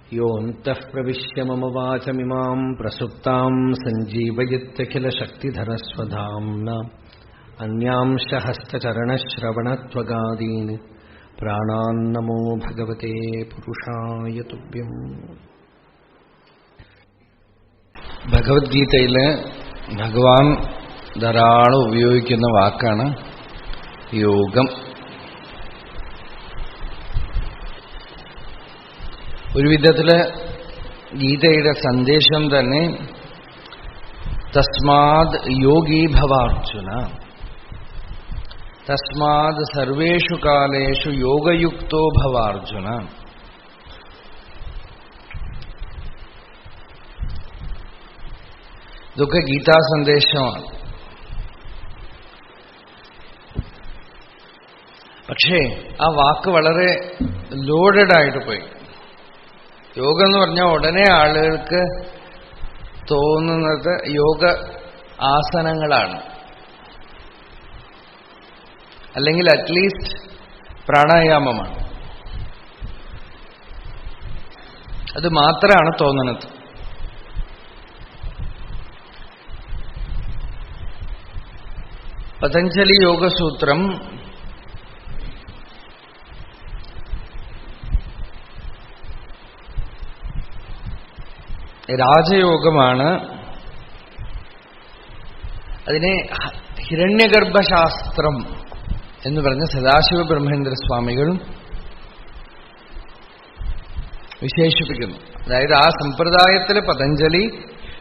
योऽन्तः प्रविश्य मम वाचमिमां प्रसुप्तां सञ्जीवयत्यखिलशक्तिधरस्वधाम्ना अन्यांश हस्तचरणश्रवणत्वगादीन् प्राणान्नमो भगवते पुरुषाय तुभ्यम्. ഭഗവത്ഗീതയില് ഭഗവാൻ ധാരാളം ഉപയോഗിക്കുന്ന വാക്കാണ് യോഗം. ഒരു വിധത്തില് ഗീതയുടെ സന്ദേശം തന്നെ തസ്മാദ് യോഗീ ഭവാർജുന, തസ്മാദ് സർവേഷു കാലേഷു യോഗയുക്തോ ഭവാർജുന. ഇതൊക്കെ ഗീതാ സന്ദേശമാണ്. പക്ഷേ ആ വാക്ക് വളരെ ലോഡഡ് ആയിട്ട് പോയി. യോഗം എന്ന് പറഞ്ഞാൽ ഉടനെ ആളുകൾക്ക് തോന്നുന്നത് യോഗ ആസനങ്ങളാണ്, അല്ലെങ്കിൽ അറ്റ്ലീസ്റ്റ് പ്രാണായാമമാണ്. അത് മാത്രമാണ് തോന്നുന്നത്. പതഞ്ജലി യോഗസൂത്രം രാജയോഗമാണ്. അതിനെ ഹിരണ്യഗർഭശാസ്ത്രം എന്ന് പറഞ്ഞ സദാശിവ ബ്രഹ്മേന്ദ്ര സ്വാമികളും വിശേഷിപ്പിക്കുന്നു. അതായത് ആ സമ്പ്രദായത്തിൽ പതഞ്ജലി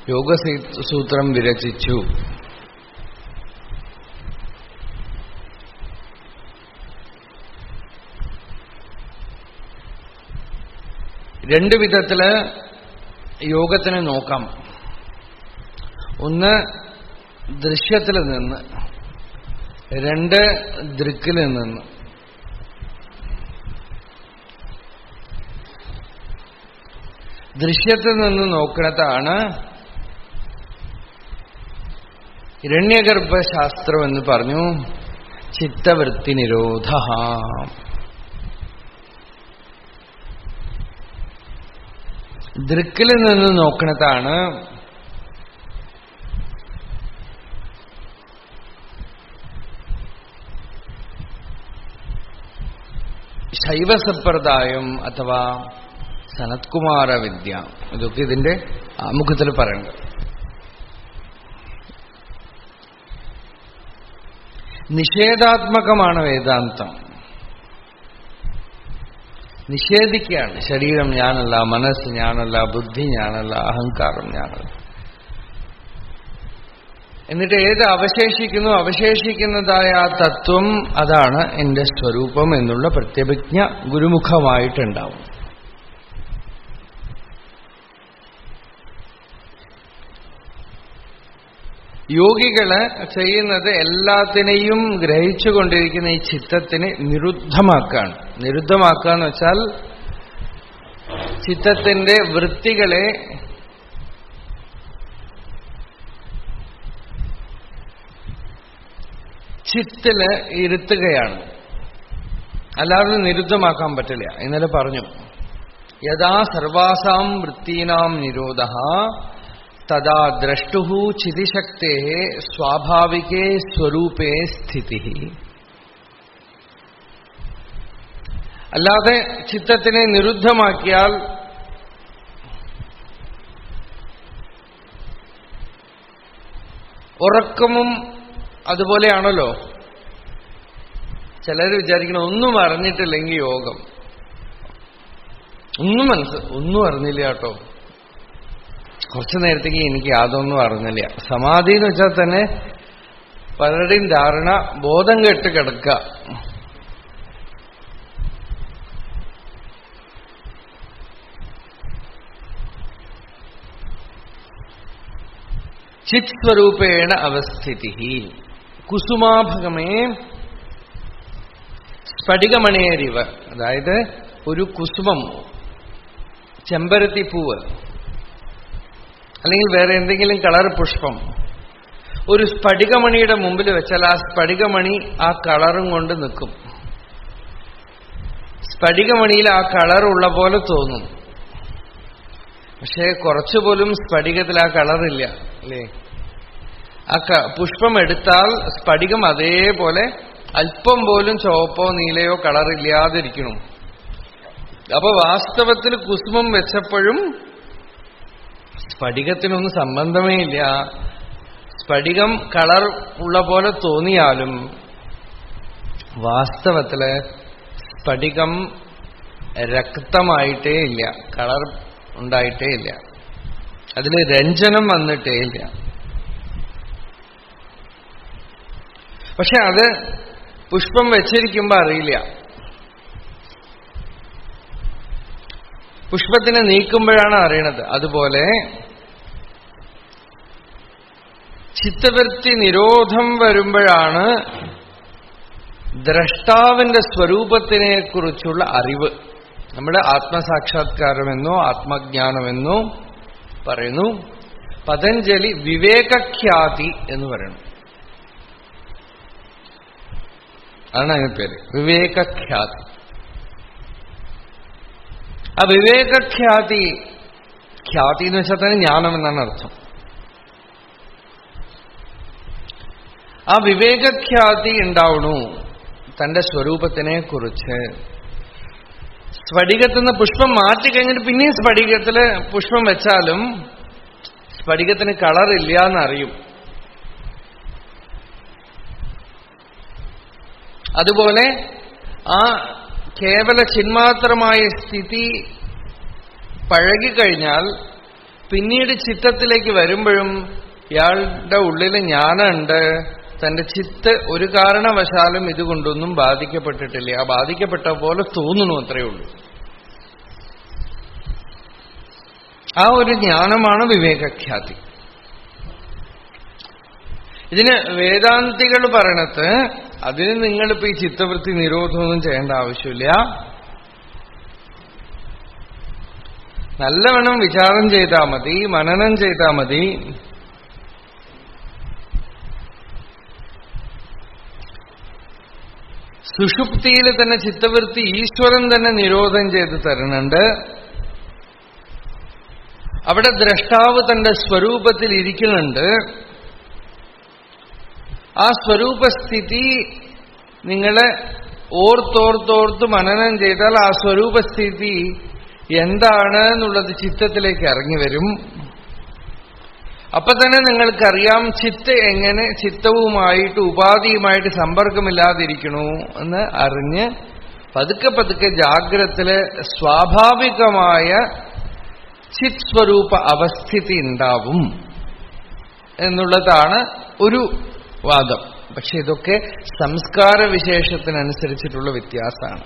യോഗസൂത്രം വിരചിച്ചു. രണ്ടു വിധത്തില് യോഗത്തിനെ നോക്കാം. ഒന്ന് ദൃശ്യത്തിൽ നിന്ന്, രണ്ട് ദൃക്കിൽ നിന്ന്. ദൃശ്യത്തിൽ നിന്ന് നോക്കുന്നതാണ് ഹിരണ്യഗർഭശാസ്ത്രം എന്ന് പറഞ്ഞു. ചിത്തവൃത്തി നിരോധ. ദൃക്കിൽ നിന്ന് നോക്കുന്നതാണ് ശൈവസമ്പ്രദായം അഥവാ സനത്കുമാര വിദ്യ. ഇതൊക്കെ ഇതിന്റെ ആമുഖത്തിൽ പറയുന്നത്. നിഷേധാത്മകമാണ് വേദാന്തം. നിഷേധിക്കുകയാണ്. ശരീരം ഞാനല്ല, മനസ്സ് ഞാനല്ല, ബുദ്ധി ഞാനല്ല, അഹങ്കാരം ഞാനല്ല. എന്നിട്ട് ഏത് അവശേഷിക്കുന്നു, അവശേഷിക്കുന്നതായ ആ തത്വം അതാണ് എന്റെ സ്വരൂപം എന്നുള്ള പ്രത്യഭിജ്ഞ ഗുരുമുഖമായിട്ടുണ്ടാവും. യോഗികള് ചെയ്യുന്നത് എല്ലാത്തിനെയും ഗ്രഹിച്ചുകൊണ്ടിരിക്കുന്ന ഈ ചിത്തത്തിനെ നിരുദ്ധമാക്കാണ്. നിരുദ്ധമാക്കുക എന്ന് വെച്ചാൽ ചിത്തത്തിന്റെ വൃത്തികളെ ചിത്തില് ഇരുത്തുകയാണ്. അല്ലാതെ നിരുദ്ധമാക്കാൻ പറ്റില്ല. ഇന്നലെ പറഞ്ഞു, യഥാ സർവാസാം വൃത്തീനാം നിരോധഃ തദാ ദ്രഷ്ടുഹു ചിതിശക്തേ സ്വാഭാവികേ സ്വരൂപേ സ്ഥിതി. അല്ലാതെ ചിത്തത്തിനെ നിരുദ്ധമാക്കിയാൽ ഉറക്കമും അതുപോലെയാണല്ലോ. ചിലർ വിചാരിക്കണം ഒന്നും അറിഞ്ഞിട്ടില്ലെങ്കിൽ യോഗം. ഒന്നും അറിഞ്ഞില്ല കേട്ടോ, കുറച്ചു നേരത്തേക്ക് എനിക്ക് യാതൊന്നും അറിഞ്ഞില്ല. സമാധി എന്ന് വെച്ചാൽ തന്നെ പലരുടെയും ധാരണ ബോധം കെട്ട് കിടക്കുക. ചിത് സ്വരൂപേണ അവസ്ഥിതി. കുസുമാഭഗമേ സ്ഫടികമണേരിവ. അതായത് ഒരു കുസുമം, ചെമ്പരത്തിപ്പൂവ് അല്ലെങ്കിൽ വേറെ എന്തെങ്കിലും കളർ പുഷ്പം ഒരു സ്ഫടികമണിയുടെ മുമ്പിൽ വെച്ചാൽ ആ സ്ഫടികമണി ആ കളറും കൊണ്ട് നിൽക്കും. സ്ഫടികമണിയിൽ ആ കളറുള്ള പോലെ തോന്നും. പക്ഷേ കുറച്ചുപോലും സ്ഫടികത്തിൽ ആ കളറില്ല അല്ലേ? ആ പുഷ്പം എടുത്താൽ സ്ഫടികം അതേപോലെ അല്പം പോലും ചുവപ്പോ നീലയോ കളറില്ലാതിരിക്കണം. അപ്പൊ വാസ്തവത്തിൽ കുസുമം വെച്ചപ്പോഴും സ്ഫടികത്തിനൊന്നും സംബന്ധമേ ഇല്ല. സ്ഫടികം കളർ ഉള്ള പോലെ തോന്നിയാലും വാസ്തവത്തില് സ്ഫടികം രക്തമായിട്ടേ ഇല്ല, കളർ ഉണ്ടായിട്ടേ ഇല്ല, അതിൽ രഞ്ജനം വന്നിട്ടേ ഇല്ല. പക്ഷെ അത് പുഷ്പം വെച്ചിരിക്കുമ്പോ അറിയില്ല. പുഷ്പത്തിനെ നീക്കുമ്പോഴാണ് അറിയണത്. അതുപോലെ ചിത്തവൃത്തി നിരോധം വരുമ്പോഴാണ് ദ്രഷ്ടാവിന്റെ സ്വരൂപത്തിനെ കുറിച്ചുള്ള അറിവ്. നമ്മുടെ ആത്മസാക്ഷാത്കാരമെന്നോ ആത്മജ്ഞാനമെന്നോ പറയുന്നു. പതഞ്ജലി വിവേകഖ്യാതി എന്ന് പറയുന്നു. അതാണ് അതിന് പേര്, വിവേകഖ്യാതി. ആ വിവേകഖ്യാതി, ഖ്യാതി എന്ന് വെച്ചാൽ തന്നെ ജ്ഞാനം എന്നാണ് അർത്ഥം. ആ വിവേകഖ്യാതി ഉണ്ടാവണു തന്റെ സ്വരൂപത്തിനെ കുറിച്ച്. സ്ഫടികത്തിന്ന് പുഷ്പം മാറ്റിക്കഴിഞ്ഞിട്ട് പിന്നെയും സ്ഫടികത്തില് പുഷ്പം വെച്ചാലും സ്ഫടികത്തിന് കളറില്ല എന്നറിയും. അതുപോലെ ആ കേവല ചിന്മാത്രമായ സ്ഥിതി പഴകിക്കഴിഞ്ഞാൽ പിന്നീട് ചിത്തത്തിലേക്ക് വരുമ്പോഴും ഇയാളുടെ ഉള്ളിൽ ജ്ഞാനമുണ്ട്. തന്റെ ചിത്ത് ഒരു കാരണവശാലും ഇതുകൊണ്ടൊന്നും ബാധിക്കപ്പെട്ടിട്ടില്ല. ആ ബാധിക്കപ്പെട്ട പോലെ തോന്നുന്നു, അത്രയേ ഉള്ളൂ. ആ ഒരു ജ്ഞാനമാണ് വിവേകഖ്യാതി. ഇതിന് വേദാന്തികൾ പറയണത് അതിന് നിങ്ങളിപ്പോ ഈ ചിത്തവൃത്തി നിരോധമൊന്നും ചെയ്യേണ്ട ആവശ്യമില്ല. നല്ലവണ്ണം വിചാരം ചെയ്താൽ മതി, മനനം ചെയ്താൽ മതി. സുഷുപ്തിയിൽ തന്നെ ചിത്തവൃത്തി ഈശ്വരൻ തന്നെ നിരോധം ചെയ്ത് തരുന്നുണ്ട്. അവിടെ ദ്രഷ്ടാവ് തന്റെ സ്വരൂപത്തിൽ ഇരിക്കുന്നുണ്ട്. ആ സ്വരൂപസ്ഥിതി നിങ്ങളെ ഓർത്തോർത്തോർത്ത് മനനം ചെയ്താൽ ആ സ്വരൂപസ്ഥിതി എന്താണ് എന്നുള്ളത് ചിത്തത്തിലേക്ക് ഇറങ്ങി വരും. അപ്പൊ തന്നെ നിങ്ങൾക്കറിയാം ചിത്ത് എങ്ങനെ ചിത്തവുമായിട്ട് ഉപാധിയുമായിട്ട് സമ്പർക്കമില്ലാതിരിക്കണു എന്ന് അറിഞ്ഞ് പതുക്കെ പതുക്കെ ജാഗ്രതത്തില് സ്വാഭാവികമായ ചിത് സ്വരൂപ അവസ്ഥിതി ഉണ്ടാവും എന്നുള്ളതാണ് ഒരു വാദം. പക്ഷെ ഇതൊക്കെ സംസ്കാര വിശേഷത്തിനനുസരിച്ചിട്ടുള്ള വ്യത്യാസമാണ്.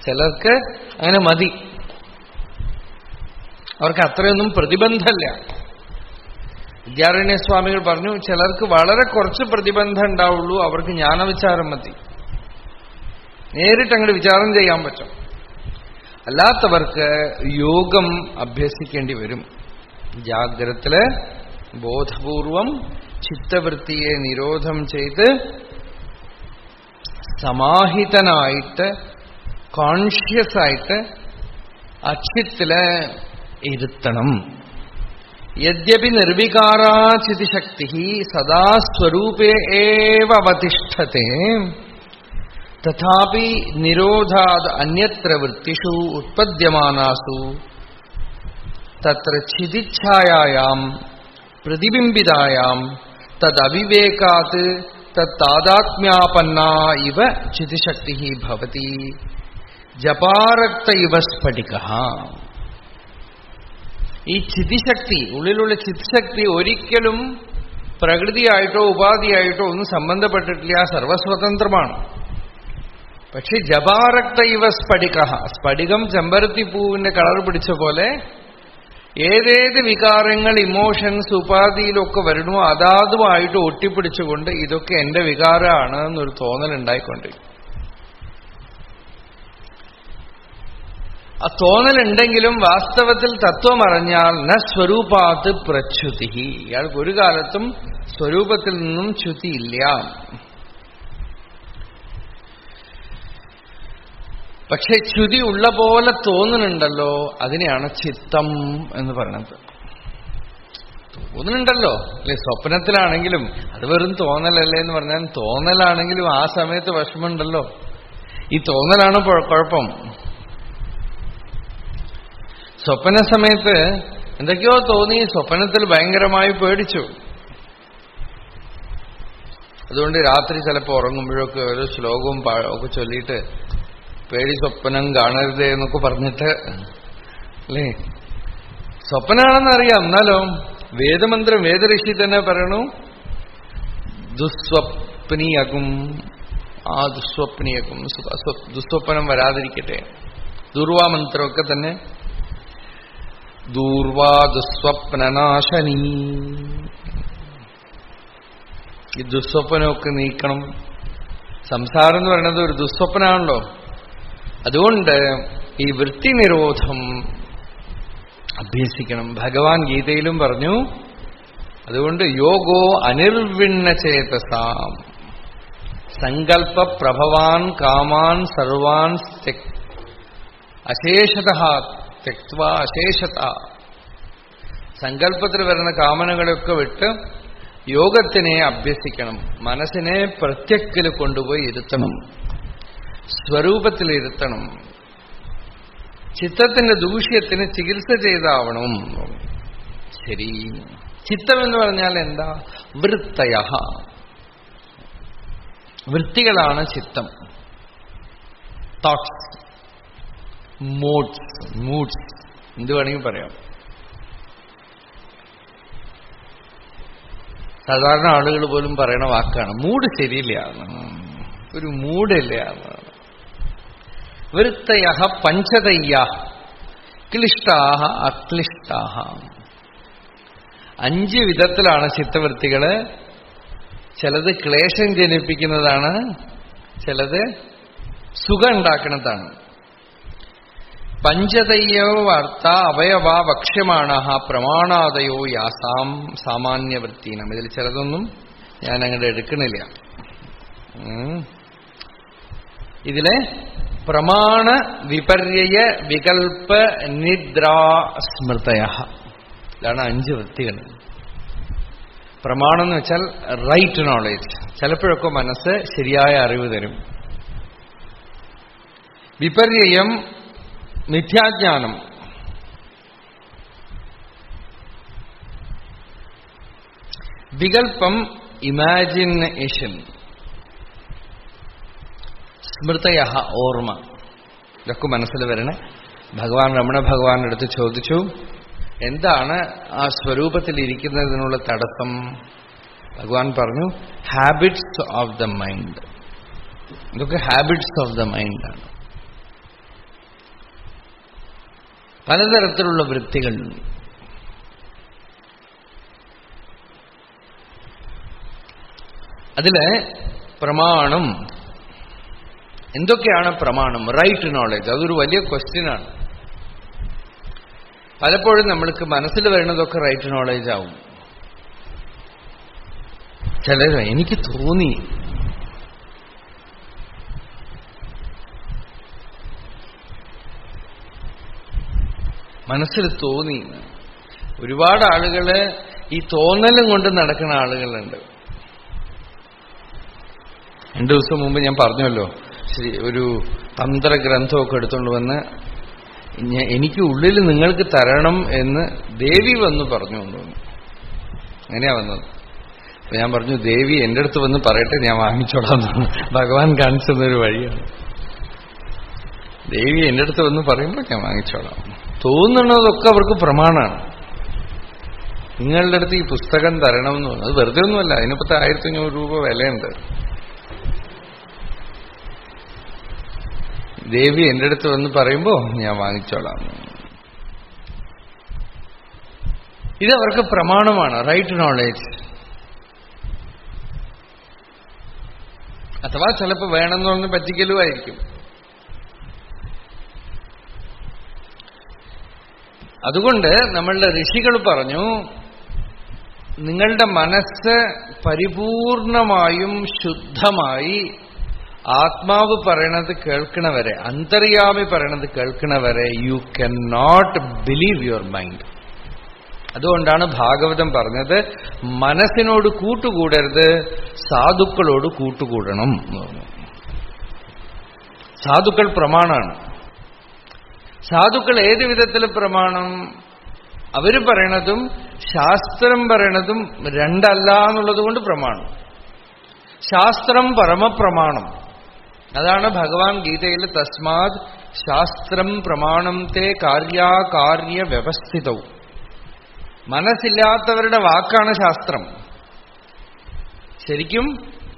ചിലർക്ക് അങ്ങനെ മതി, അവർക്ക് അത്രയൊന്നും പ്രതിബന്ധമില്ല. വിദ്യാരണ്യസ്വാമികൾ പറഞ്ഞു, ചിലർക്ക് വളരെ കുറച്ച് പ്രതിബന്ധം ഉണ്ടാവുള്ളൂ, അവർക്ക് ജ്ഞാനവിചാരം മതി, നേരിട്ട് അങ്ങോട്ട് വിചാരം ചെയ്യാൻ പറ്റും. അല്ലാത്തവർക്ക് യോഗം അഭ്യസിക്കേണ്ടി വരും. ജാഗ്രതത്തില് ബോധപൂർവം ചിത്തവൃത്തിയെ നിരോധം ചെയ്ത് സമാഹിതനായിട്ട് കോൺഷ്യസ് ആയിട്ട് അച്ഛിത്തില് ഇരുത്തണം. യദ്യപി നിർവികാരാ ചിതിശക്തി സദാ സ്വരൂപേ ഏവ അവതിഷ്ഠത്തെ തഥാപി നിരോധാത് അന്യത്ര വൃത്തിഷു ഉത്പദ്യമാനാസു തത്ര ചിതിച്ഛായായാം പ്രതിബിംബിതായാം തദവിവേകാത് തത്താദാത്മ്യാപന്നാ ഇവ ചിതിശക്തി ഭവതി ജപാരക്ത ഇവ സ്ഫടികഃ. ഈ ചിതിശക്തി, ഉള്ളിലുള്ള ചിത്ശക്തി ഒരിക്കലും പ്രകൃതിയായിട്ടോ ഉപാധിയായിട്ടോ ഒന്നും സംബന്ധപ്പെട്ടിട്ടില്ല, സർവസ്വതന്ത്രമാണ്. പക്ഷെ ജപാരക്ത ഇവ സ്ഫടികഃ, സ്ഫടികം ചെമ്പരത്തിപ്പൂവിന്റെ കളർ പിടിച്ച പോലെ ഏതേത് വികാരങ്ങൾ ഇമോഷൻസ് ഉപാധിയിലൊക്കെ വരണോ അതാതുമായിട്ട് ഒട്ടിപ്പിടിച്ചുകൊണ്ട് ഇതൊക്കെ എന്റെ വികാരമാണ് എന്നൊരു തോന്നലുണ്ടായിക്കൊണ്ടിരിക്കും. ആ തോന്നലുണ്ടെങ്കിലും വാസ്തവത്തിൽ തത്വം അറിഞ്ഞാൽ ന സ്വരൂപാത് പ്രച്യുതി, ഇയാൾക്ക് ഒരു കാലത്തും സ്വരൂപത്തിൽ നിന്നും ച്യുതിയില്ല. പക്ഷെ ച്യുതി ഉള്ള പോലെ തോന്നുന്നുണ്ടല്ലോ, അതിനെയാണ് ചിത്തം എന്ന് പറയുന്നത്. തോന്നുന്നുണ്ടല്ലോ അല്ലെ, സ്വപ്നത്തിലാണെങ്കിലും അത് വെറും തോന്നലല്ലേ എന്ന് പറഞ്ഞാൽ, തോന്നലാണെങ്കിലും ആ സമയത്ത് വിഷമമുണ്ടല്ലോ. ഈ തോന്നലാണ് കുഴപ്പം. സ്വപ്ന സമയത്ത് എന്തൊക്കെയോ തോന്നി, സ്വപ്നത്തിൽ ഭയങ്കരമായി പേടിച്ചു. അതുകൊണ്ട് രാത്രി ചിലപ്പോൾ ഉറങ്ങുമ്പോഴൊക്കെ ഓരോ ശ്ലോകവും ഒക്കെ ചൊല്ലിയിട്ട് പേടി സ്വപ്നം കാണരുത് എന്നൊക്കെ പറഞ്ഞിട്ട് അല്ലേ, സ്വപ്നാണെന്നറിയാം. എന്നാലോ വേദമന്ത്രം വേദഋഷി തന്നെ പറയണു, ദുസ്വപ്നിയകും, ആ ദുസ്വപ്നിയകും, ദുസ്വപ്നം വരാതിരിക്കട്ടെ. ദുർവാമന്ത്രമൊക്കെ തന്നെ ദൂർവാ ദുസ്വപ്നനാശനീ, ഈ ദുസ്വപ്നമൊക്കെ നീക്കണം. സംസാരം എന്ന് പറയുന്നത് ഒരു ദുസ്വപ്നാണല്ലോ. അതുകൊണ്ട് ഈ വൃത്തി നിരോധം അഭ്യസിക്കണം. ഭഗവാൻ ഗീതയിലും പറഞ്ഞു, അതുകൊണ്ട് യോഗോ അനിർവിണ്ണ ചേതസാം സങ്കൽപ്പ പ്രഭവാൻ കാമാൻ സർവാൻ അശേഷതഃ തെക്വാ അശേഷത. സങ്കല്പത്തിൽ വരുന്ന കാമനകളൊക്കെ വിട്ട് യോഗത്തിനെ അഭ്യസിക്കണം. മനസ്സിനെ പ്രത്യക്കിൽ കൊണ്ടുപോയി ഇരുത്തണം, സ്വരൂപത്തിലിരുത്തണം. ചിത്തത്തിന്റെ ദൂഷ്യത്തിന് ചികിത്സ ചെയ്താവണം. ശരി, ചിത്തം എന്ന് പറഞ്ഞാൽ എന്താ? വൃത്തയ, വൃത്തികളാണ് ചിത്തം. തോട്ട്സ്, മൂഡ്സ് എന്ത് വേണമെങ്കിൽ പറയാം. സാധാരണ ആളുകൾ പോലും പറയണ വാക്കാണ് മൂഡ് ശരിയില്ല, ഒരു മൂഡില്ല. വൃത്തയ പഞ്ചതയ്യ ക്ലിഷ്ടാഹ അക്ലിഷ്ടാഹ. 5 വിധത്തിലാണ് ചിത്തവൃത്തികള്. ചിലത് ക്ലേശം ജനിപ്പിക്കുന്നതാണ്, ചിലത് സുഖം ഉണ്ടാക്കുന്നതാണ്. പഞ്ചതയ്യോ വാർത്ത അവയവാ വക്ഷ്യമാണ് പ്രമാണാദയോ യാസാം സാമാന്യവൃത്തീനം. ഇതിൽ ചിലതൊന്നും ഞാൻ അങ്ങോട്ട് എടുക്കണില്ല. ഇതിലെ പ്രമാണ വിപര്യ വികൽപ്പ നിദ്രാ സ്മൃതയ, ഇതാണ് 5 വൃത്തികൾ. പ്രമാണം എന്ന് വെച്ചാൽ റൈറ്റ് നോളേജ്. ചിലപ്പോഴൊക്കെ മനസ്സ് ശരിയായ അറിവ് തരും. വിപര്യം മിഥ്യാജ്ഞാനം. വികൽപ്പം ഇമാജിനേഷൻ. സ്മൃതയ ഓർമ്മ. ഇതൊക്കെ മനസ്സിൽ വരണേ. ഭഗവാൻ രമണ ഭഗവാന്റെ അടുത്ത് ചോദിച്ചു, എന്താണ് ആ സ്വരൂപത്തിലിരിക്കുന്നതിനുള്ള തടസ്സം? ഭഗവാൻ പറഞ്ഞു, ഹാബിറ്റ്സ് ഓഫ് ദ മൈൻഡ്. ഇതൊക്കെ ഹാബിറ്റ്സ് ഓഫ് ദ മൈൻഡാണ്. പലതരത്തിലുള്ള വൃത്തികൾ. അതില് പ്രമാണം, എന്തൊക്കെയാണ് പ്രമാണം? Right knowledge. അതൊരു വലിയ ക്വസ്റ്റ്യനാണ്. പലപ്പോഴും നമ്മൾക്ക് മനസ്സിൽ വരുന്നതൊക്കെ റൈറ്റ് നോളേജ് ആവും. ചിലത് എനിക്ക് തോന്നി, മനസ്സിൽ തോന്നി. ഒരുപാട് ആളുകള് ഈ തോന്നലും കൊണ്ട് നടക്കുന്ന ആളുകളുണ്ട്. 2 ദിവസം മുമ്പ് ഞാൻ പറഞ്ഞല്ലോ, ഒരു തന്ത്രഗ്രന്ഥമൊക്കെ എടുത്തുകൊണ്ട് വന്ന് എനിക്ക് ഉള്ളിൽ നിങ്ങൾക്ക് തരണം എന്ന് ദേവി വന്ന് പറഞ്ഞു എന്ന്. അങ്ങനെയാ വന്നത്. അപ്പൊ ഞാൻ പറഞ്ഞു, ദേവി എൻ്റെ അടുത്ത് വന്ന് പറയട്ടെ, ഞാൻ വാങ്ങിച്ചോളാം. ഭഗവാൻ കാണിച്ചെന്നൊരു വഴിയാണ്. ദേവി എൻ്റെ അടുത്ത് വന്ന് പറയുമ്പോൾ ഞാൻ വാങ്ങിച്ചോളാം. തോന്നുന്നതൊക്കെ അവർക്ക് പ്രമാണമാണ്. നിങ്ങളുടെ അടുത്ത് ഈ പുസ്തകം തരണമെന്ന് പറഞ്ഞു. അത് വെറുതെ ഒന്നുമല്ല, അതിനിപ്പോ 1500 രൂപ വിലയുണ്ട്. ദേവി എൻ്റെ അടുത്ത് വന്ന് പറയുമ്പോ ഞാൻ വാങ്ങിച്ചോളാം. ഇതവർക്ക് പ്രമാണമാണ്, റൈറ്റ് നോളേജ്. അഥവാ ചിലപ്പോൾ വേണമെന്ന് പറഞ്ഞ് പറ്റിക്കലുമായിരിക്കും. അതുകൊണ്ട് നമ്മളുടെ ഋഷികൾ പറഞ്ഞു, നിങ്ങളുടെ മനസ്സ് പരിപൂർണമായും ശുദ്ധമായി ആത്മാവ് പറയണത് കേൾക്കണവരെ, അന്തര്യാമി പറയണത് കേൾക്കണവരെ you can not believe your mind. അതുകൊണ്ടാണ് ഭാഗവതം പറഞ്ഞത് മനസ്സിനോട് കൂട്ടുകൂടരുത്, സാധുക്കളോട് കൂട്ടുകൂടണം എന്ന് പറഞ്ഞു. സാധുക്കൾ പ്രമാണാണ്. സാധുക്കൾ ഏത് വിധത്തിൽ പ്രമാണം? അവര് പറയണതും ശാസ്ത്രം പറയണതും രണ്ടല്ല എന്നുള്ളത് കൊണ്ട് പ്രമാണം. ശാസ്ത്രം പരമപ്രമാണം. അതാണ് ഭഗവാൻ ഗീതയിൽ തസ്മാത് ശാസ്ത്രം പ്രമാണം തേ കാര്യാകാര്യ വ്യവസ്ഥിതവും. മനസ്സില്ലാത്തവരുടെ വാക്കാണ് ശാസ്ത്രം. ശരിക്കും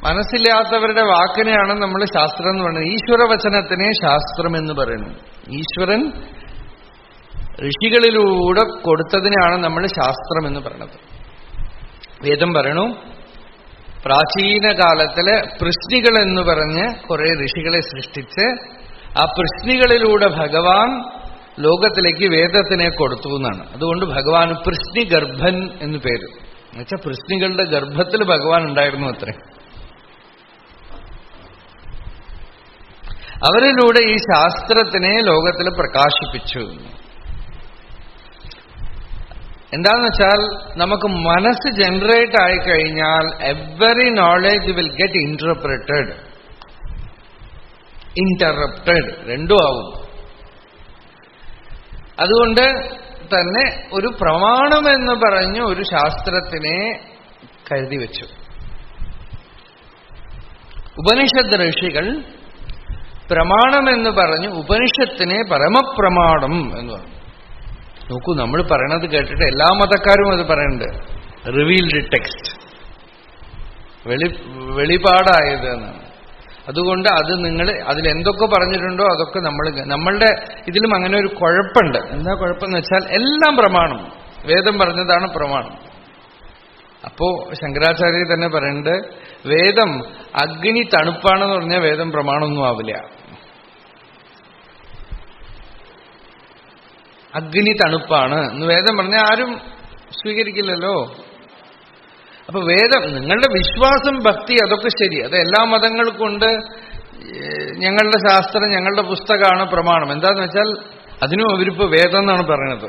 മനസ്സില്ലാത്തവരുടെ വാക്കിനെയാണ് നമ്മൾ ശാസ്ത്രം എന്ന് പറയുന്നത്. ഈശ്വരവചനത്തിനെ ശാസ്ത്രം എന്ന് പറയുന്നു. ഈശ്വരൻ ഋഷികളിലൂടെ കൊടുത്തതിനെയാണ് നമ്മൾ ശാസ്ത്രം എന്ന് പറയുന്നത്. വേദം പറയണു, പ്രാചീന കാലത്തില് പൃശ്നികൾ എന്ന് പറഞ്ഞ് കുറെ ഋഷികളെ സൃഷ്ടിച്ച് ആ പൃശ്നികളിലൂടെ ഭഗവാൻ ലോകത്തിലേക്ക് വേദത്തിനെ കൊടുത്തു എന്നാണ്. അതുകൊണ്ട് ഭഗവാൻ പൃശ്നി ഗർഭൻ എന്ന് പേര്. എന്നുവെച്ചാൽ പൃശ്നികളുടെ ഗർഭത്തിൽ ഭഗവാൻ ഉണ്ടായിരുന്നു അത്രേ. അവരിലൂടെ ഈ ശാസ്ത്രത്തിനെ ലോകത്തിൽ പ്രകാശിപ്പിച്ചു. എന്താന്ന് വെച്ചാൽ നമുക്ക് മനസ്സ് ജനറേറ്റ് ആയിക്കഴിഞ്ഞാൽ every knowledge will get interrupted, രണ്ടും ആവും. അതുകൊണ്ട് തന്നെ ഒരു പ്രമാണമെന്ന് പറഞ്ഞ് ഒരു ശാസ്ത്രത്തിനെ കരുതി വെച്ചു. ഉപനിഷത്ത് ഋഷികൾ പ്രമാണമെന്ന് പറഞ്ഞ് ഉപനിഷത്തിനെ പരമപ്രമാണം എന്ന് പറഞ്ഞു. നോക്കൂ, നമ്മൾ പറയണത് കേട്ടിട്ട് എല്ലാ മതക്കാരും അത് പറയുന്നുണ്ട്. റിവീൽഡ് ടെക്സ്റ്റ്, വെളിപാടായത് എന്നാണ്. അതുകൊണ്ട് അത് നിങ്ങൾ അതിലെന്തൊക്കെ പറഞ്ഞിട്ടുണ്ടോ അതൊക്കെ നമ്മളുടെ ഇതിലും അങ്ങനെ ഒരു കുഴപ്പമുണ്ട്. എന്താ കുഴപ്പമെന്ന് വെച്ചാൽ എല്ലാം പ്രമാണം, വേദം പറഞ്ഞതാണ് പ്രമാണം. അപ്പോ ശങ്കരാചാര്യ തന്നെ പറയുന്നുണ്ട്, വേദം അഗ്നി തണുപ്പാണെന്ന് പറഞ്ഞാൽ വേദം പ്രമാണമൊന്നും ആവില്ല. അഗ്നി തണുപ്പാണ് എന്ന് വേദം പറഞ്ഞാൽ ആരും സ്വീകരിക്കില്ലല്ലോ. അപ്പൊ വേദം, നിങ്ങളുടെ വിശ്വാസം, ഭക്തി, അതൊക്കെ ശരി, അത് എല്ലാ മതങ്ങൾക്കും ഉണ്ട്. ഞങ്ങളുടെ ശാസ്ത്രം, ഞങ്ങളുടെ പുസ്തകമാണ് പ്രമാണം. എന്താന്ന് വെച്ചാൽ അതിനും അവരിപ്പോ വേദം എന്നാണ് പറയണത്.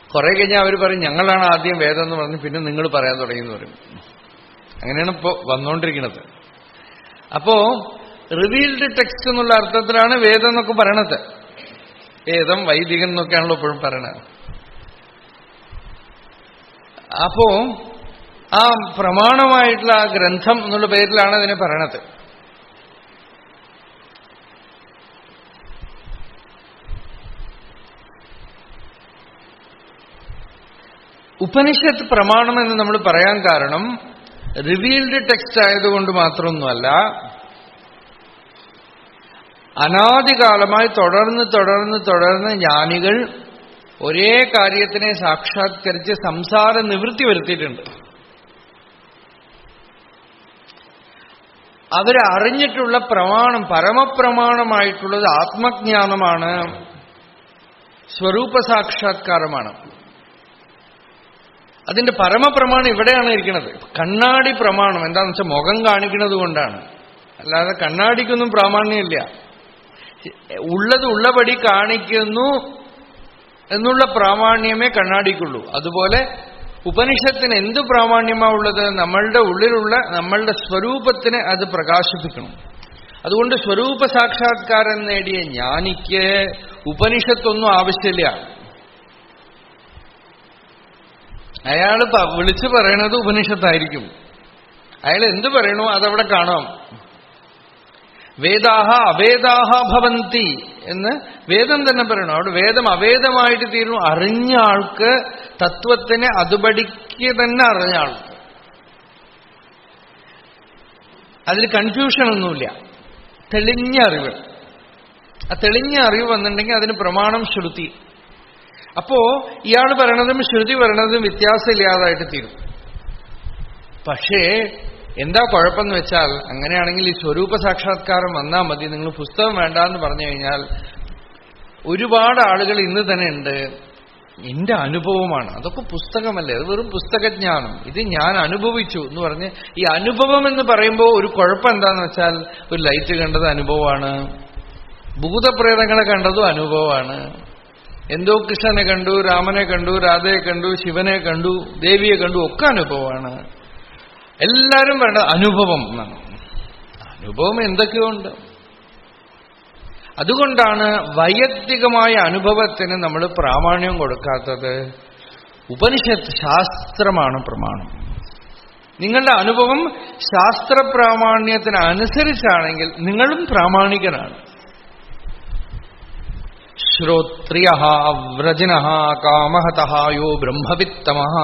കുറെ കഴിഞ്ഞാൽ അവർ പറയും ഞങ്ങളാണ് ആദ്യം വേദം എന്ന് പറഞ്ഞ് പിന്നെ നിങ്ങൾ പറയാൻ തുടങ്ങിയെന്ന് പറയും. അങ്ങനെയാണ് ഇപ്പോ വന്നുകൊണ്ടിരിക്കുന്നത്. അപ്പോ റിവീൽഡ് ടെക്സ്റ്റ് എന്നുള്ള അർത്ഥത്തിലാണ് വേദം എന്നൊക്കെ പറയണത്. വേദം വൈദികൻ എന്നൊക്കെയാണല്ലോ എപ്പോഴും പറയണത്. അപ്പോ ആ പ്രമാണമായിട്ടുള്ള ആ ഗ്രന്ഥം എന്നുള്ള പേരിലാണ് അതിനെ പറയണത്. ഉപനിഷത്ത് പ്രമാണം എന്ന് നമ്മൾ പറയാൻ കാരണം റിവീൽഡ് ടെക്സ്റ്റ് ആയതുകൊണ്ട് മാത്രമൊന്നുമല്ല, അനാദികാലമായി തുടർന്ന് ജ്ഞാനികൾ ഒരേ കാര്യത്തിനെ സാക്ഷാത്കരിച്ച് സംസാര നിവൃത്തി വരുത്തിയിട്ടുണ്ട്. അവരറിഞ്ഞിട്ടുള്ള പ്രമാണം, പരമപ്രമാണമായിട്ടുള്ളത് ആത്മജ്ഞാനമാണ്, സ്വരൂപ സാക്ഷാത്കാരമാണ്. അതിന്റെ പരമപ്രമാണം ഇവിടെയാണ് ഇരിക്കുന്നത്. കണ്ണാടി പ്രമാണം എന്താണെന്ന് വെച്ചാൽ മുഖം കാണിക്കുന്നത് കൊണ്ടാണ്, അല്ലാതെ കണ്ണാടിക്കൊന്നും പ്രാമാണ്യമില്ല. ഉള്ളത് ഉള്ളപടി കാണിക്കുന്നു എന്നുള്ള പ്രാമാണ്യമേ കണ്ണാടിക്കുള്ളൂ. അതുപോലെ ഉപനിഷത്തിന് എന്ത് പ്രാമാണ്യമാ ഉള്ളത്? നമ്മളുടെ ഉള്ളിലുള്ള നമ്മളുടെ സ്വരൂപത്തിനെ അത് പ്രകാശിപ്പിക്കണം. അതുകൊണ്ട് സ്വരൂപ സാക്ഷാത്കാരം നേടിയ ജ്ഞാനിക്ക് ഉപനിഷത്തൊന്നും ആവശ്യമില്ല. അയാൾ വിളിച്ചു പറയണത് ഉപനിഷത്തായിരിക്കും. അയാൾ എന്ത് പറയണോ അതവിടെ കാണാം. വേദാഹ അവേദാഹ ഭവന്തി എന്ന് വേദം തന്നെ പറയണം. അവിടെ വേദം അവേദമായിട്ട് തീരുന്നു. അറിഞ്ഞ ആൾക്ക്, തത്വത്തിനെ അതുപടിക്ക് തന്നെ അറിഞ്ഞ ആൾക്ക്, അതിൽ കൺഫ്യൂഷനൊന്നുമില്ല. തെളിഞ്ഞ അറിവ്. ആ തെളിഞ്ഞ അറിവ് വന്നിട്ടുണ്ടെങ്കിൽ അതിന് പ്രമാണം ശ്രുതി. അപ്പോ ഇയാൾ പറയണതും ശ്രുതി പറയണതും വ്യത്യാസമില്ലാതായിട്ട് തീരും. പക്ഷേ എന്താ കുഴപ്പമെന്ന് വെച്ചാൽ, അങ്ങനെയാണെങ്കിൽ ഈ സ്വരൂപ സാക്ഷാത്കാരം വന്നാൽ മതി, നിങ്ങൾ പുസ്തകം വേണ്ടാന്ന് പറഞ്ഞു കഴിഞ്ഞാൽ ഒരുപാട് ആളുകൾ ഇന്ന് തന്നെ ഉണ്ട് എന്റെ അനുഭവമാണ്. അതൊക്കെ പുസ്തകമല്ലേ, അത് വെറും പുസ്തകജ്ഞാനം. ഇത് ഞാൻ അനുഭവിച്ചു എന്ന് പറഞ്ഞ് ഈ അനുഭവം എന്ന് പറയുമ്പോൾ ഒരു കുഴപ്പം എന്താന്ന് വെച്ചാൽ, ഒരു ലൈറ്റ് കണ്ടത് അനുഭവമാണ്, ഭൂതപ്രേതങ്ങളെ കണ്ടതും അനുഭവമാണ്, എന്തോ കൃഷ്ണനെ കണ്ടു, രാമനെ കണ്ടു, രാധയെ കണ്ടു, ശിവനെ കണ്ടു, ദേവിയെ കണ്ടു, ഒക്കെ അനുഭവമാണ്. എല്ലാവരും വേണ്ടത് അനുഭവം എന്നാണ്. അനുഭവം എന്തൊക്കെയോ ഉണ്ട്. അതുകൊണ്ടാണ് വൈയക്തികമായ അനുഭവത്തിന് നമ്മൾ പ്രാമാണ്യം കൊടുക്കാത്തത്. ഉപനിഷത്ത് ശാസ്ത്രമാണ് പ്രമാണം. നിങ്ങളുടെ അനുഭവം ശാസ്ത്രപ്രാമാണ്യത്തിന് അനുസരിച്ചാണെങ്കിൽ നിങ്ങളും പ്രാമാണികനാണ്. ശ്രോത്രിയഃ വ്രജിനഃ കാമഹതഃ യോ ബ്രഹ്മവിത്തമഃ.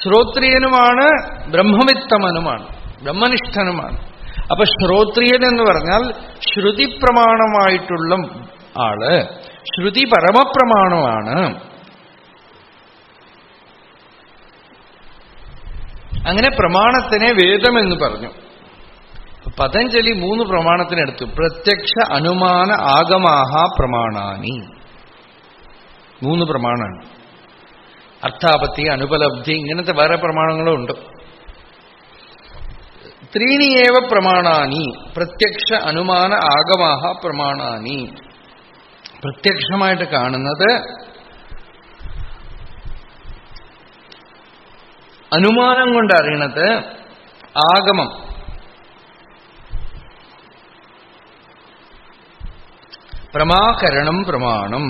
ശ്രോത്രിയനുമാണ്, ബ്രഹ്മവിത്തമനുമാണ്, ബ്രഹ്മനിഷ്ഠനുമാണ്. അപ്പൊ ശ്രോത്രിയൻ എന്ന് പറഞ്ഞാൽ ശ്രുതി പ്രമാണമായിട്ടുള്ള ആള്, ശ്രുതി പരമപ്രമാണമാണ്. അങ്ങനെ പ്രമാണത്തിനെ വേദമെന്ന് പറഞ്ഞു. പതഞ്ജലി 3 പ്രമാണത്തിനെടുത്തു. പ്രത്യക്ഷ, അനുമാന, ആഗമാഹ പ്രമാണാനി. 3 പ്രമാണമാണ്. അർത്ഥാപത്തി, അനുപലബ്ധി, ഇങ്ങനത്തെ വേറെ പ്രമാണങ്ങളും ഉണ്ട്. ത്രീണിയേവ പ്രമാണാനി. പ്രത്യക്ഷ, അനുമാന, ആഗമാഹ പ്രമാണാനി. പ്രത്യക്ഷമായിട്ട് കാണുന്നത്, അനുമാനം കൊണ്ട് അറിയണത്, ആഗമം പ്രമാകരണം പ്രമാണം.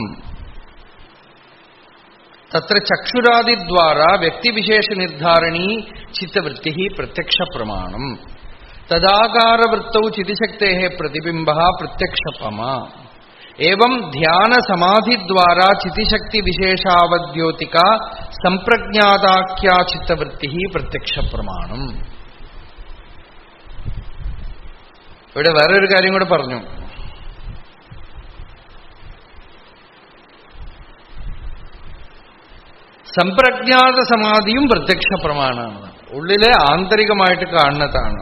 തത്ര ചക്ഷുരാദിദ്വാര വ്യക്തിവിശേഷ നിർദ്ധാരണീ ചിത്തവൃത്തി പ്രത്യക്ഷ പ്രമാണം. തദാകാരവൃത്തൗ ചിതിശക്തേ പ്രതിബിംബ പ്രത്യക്ഷപമ. ഏവം ധ്യാനസമാധിദ്വാര ചിതിശക്തി വിശേഷാവദ്യോതിക സംപ്രജ്ഞാതാഖ്യാ ചിത്തവൃത്തി പ്രത്യക്ഷ പ്രമാണം. ഇവിടെ വേറൊരു കാര്യം കൂടെ പറഞ്ഞു. സംപ്രജ്ഞാത സമാധിയും പ്രത്യക്ഷ പ്രമാണമാണ്. ഉള്ളിലെ ആന്തരികമായിട്ട് കാണുന്നതാണ്.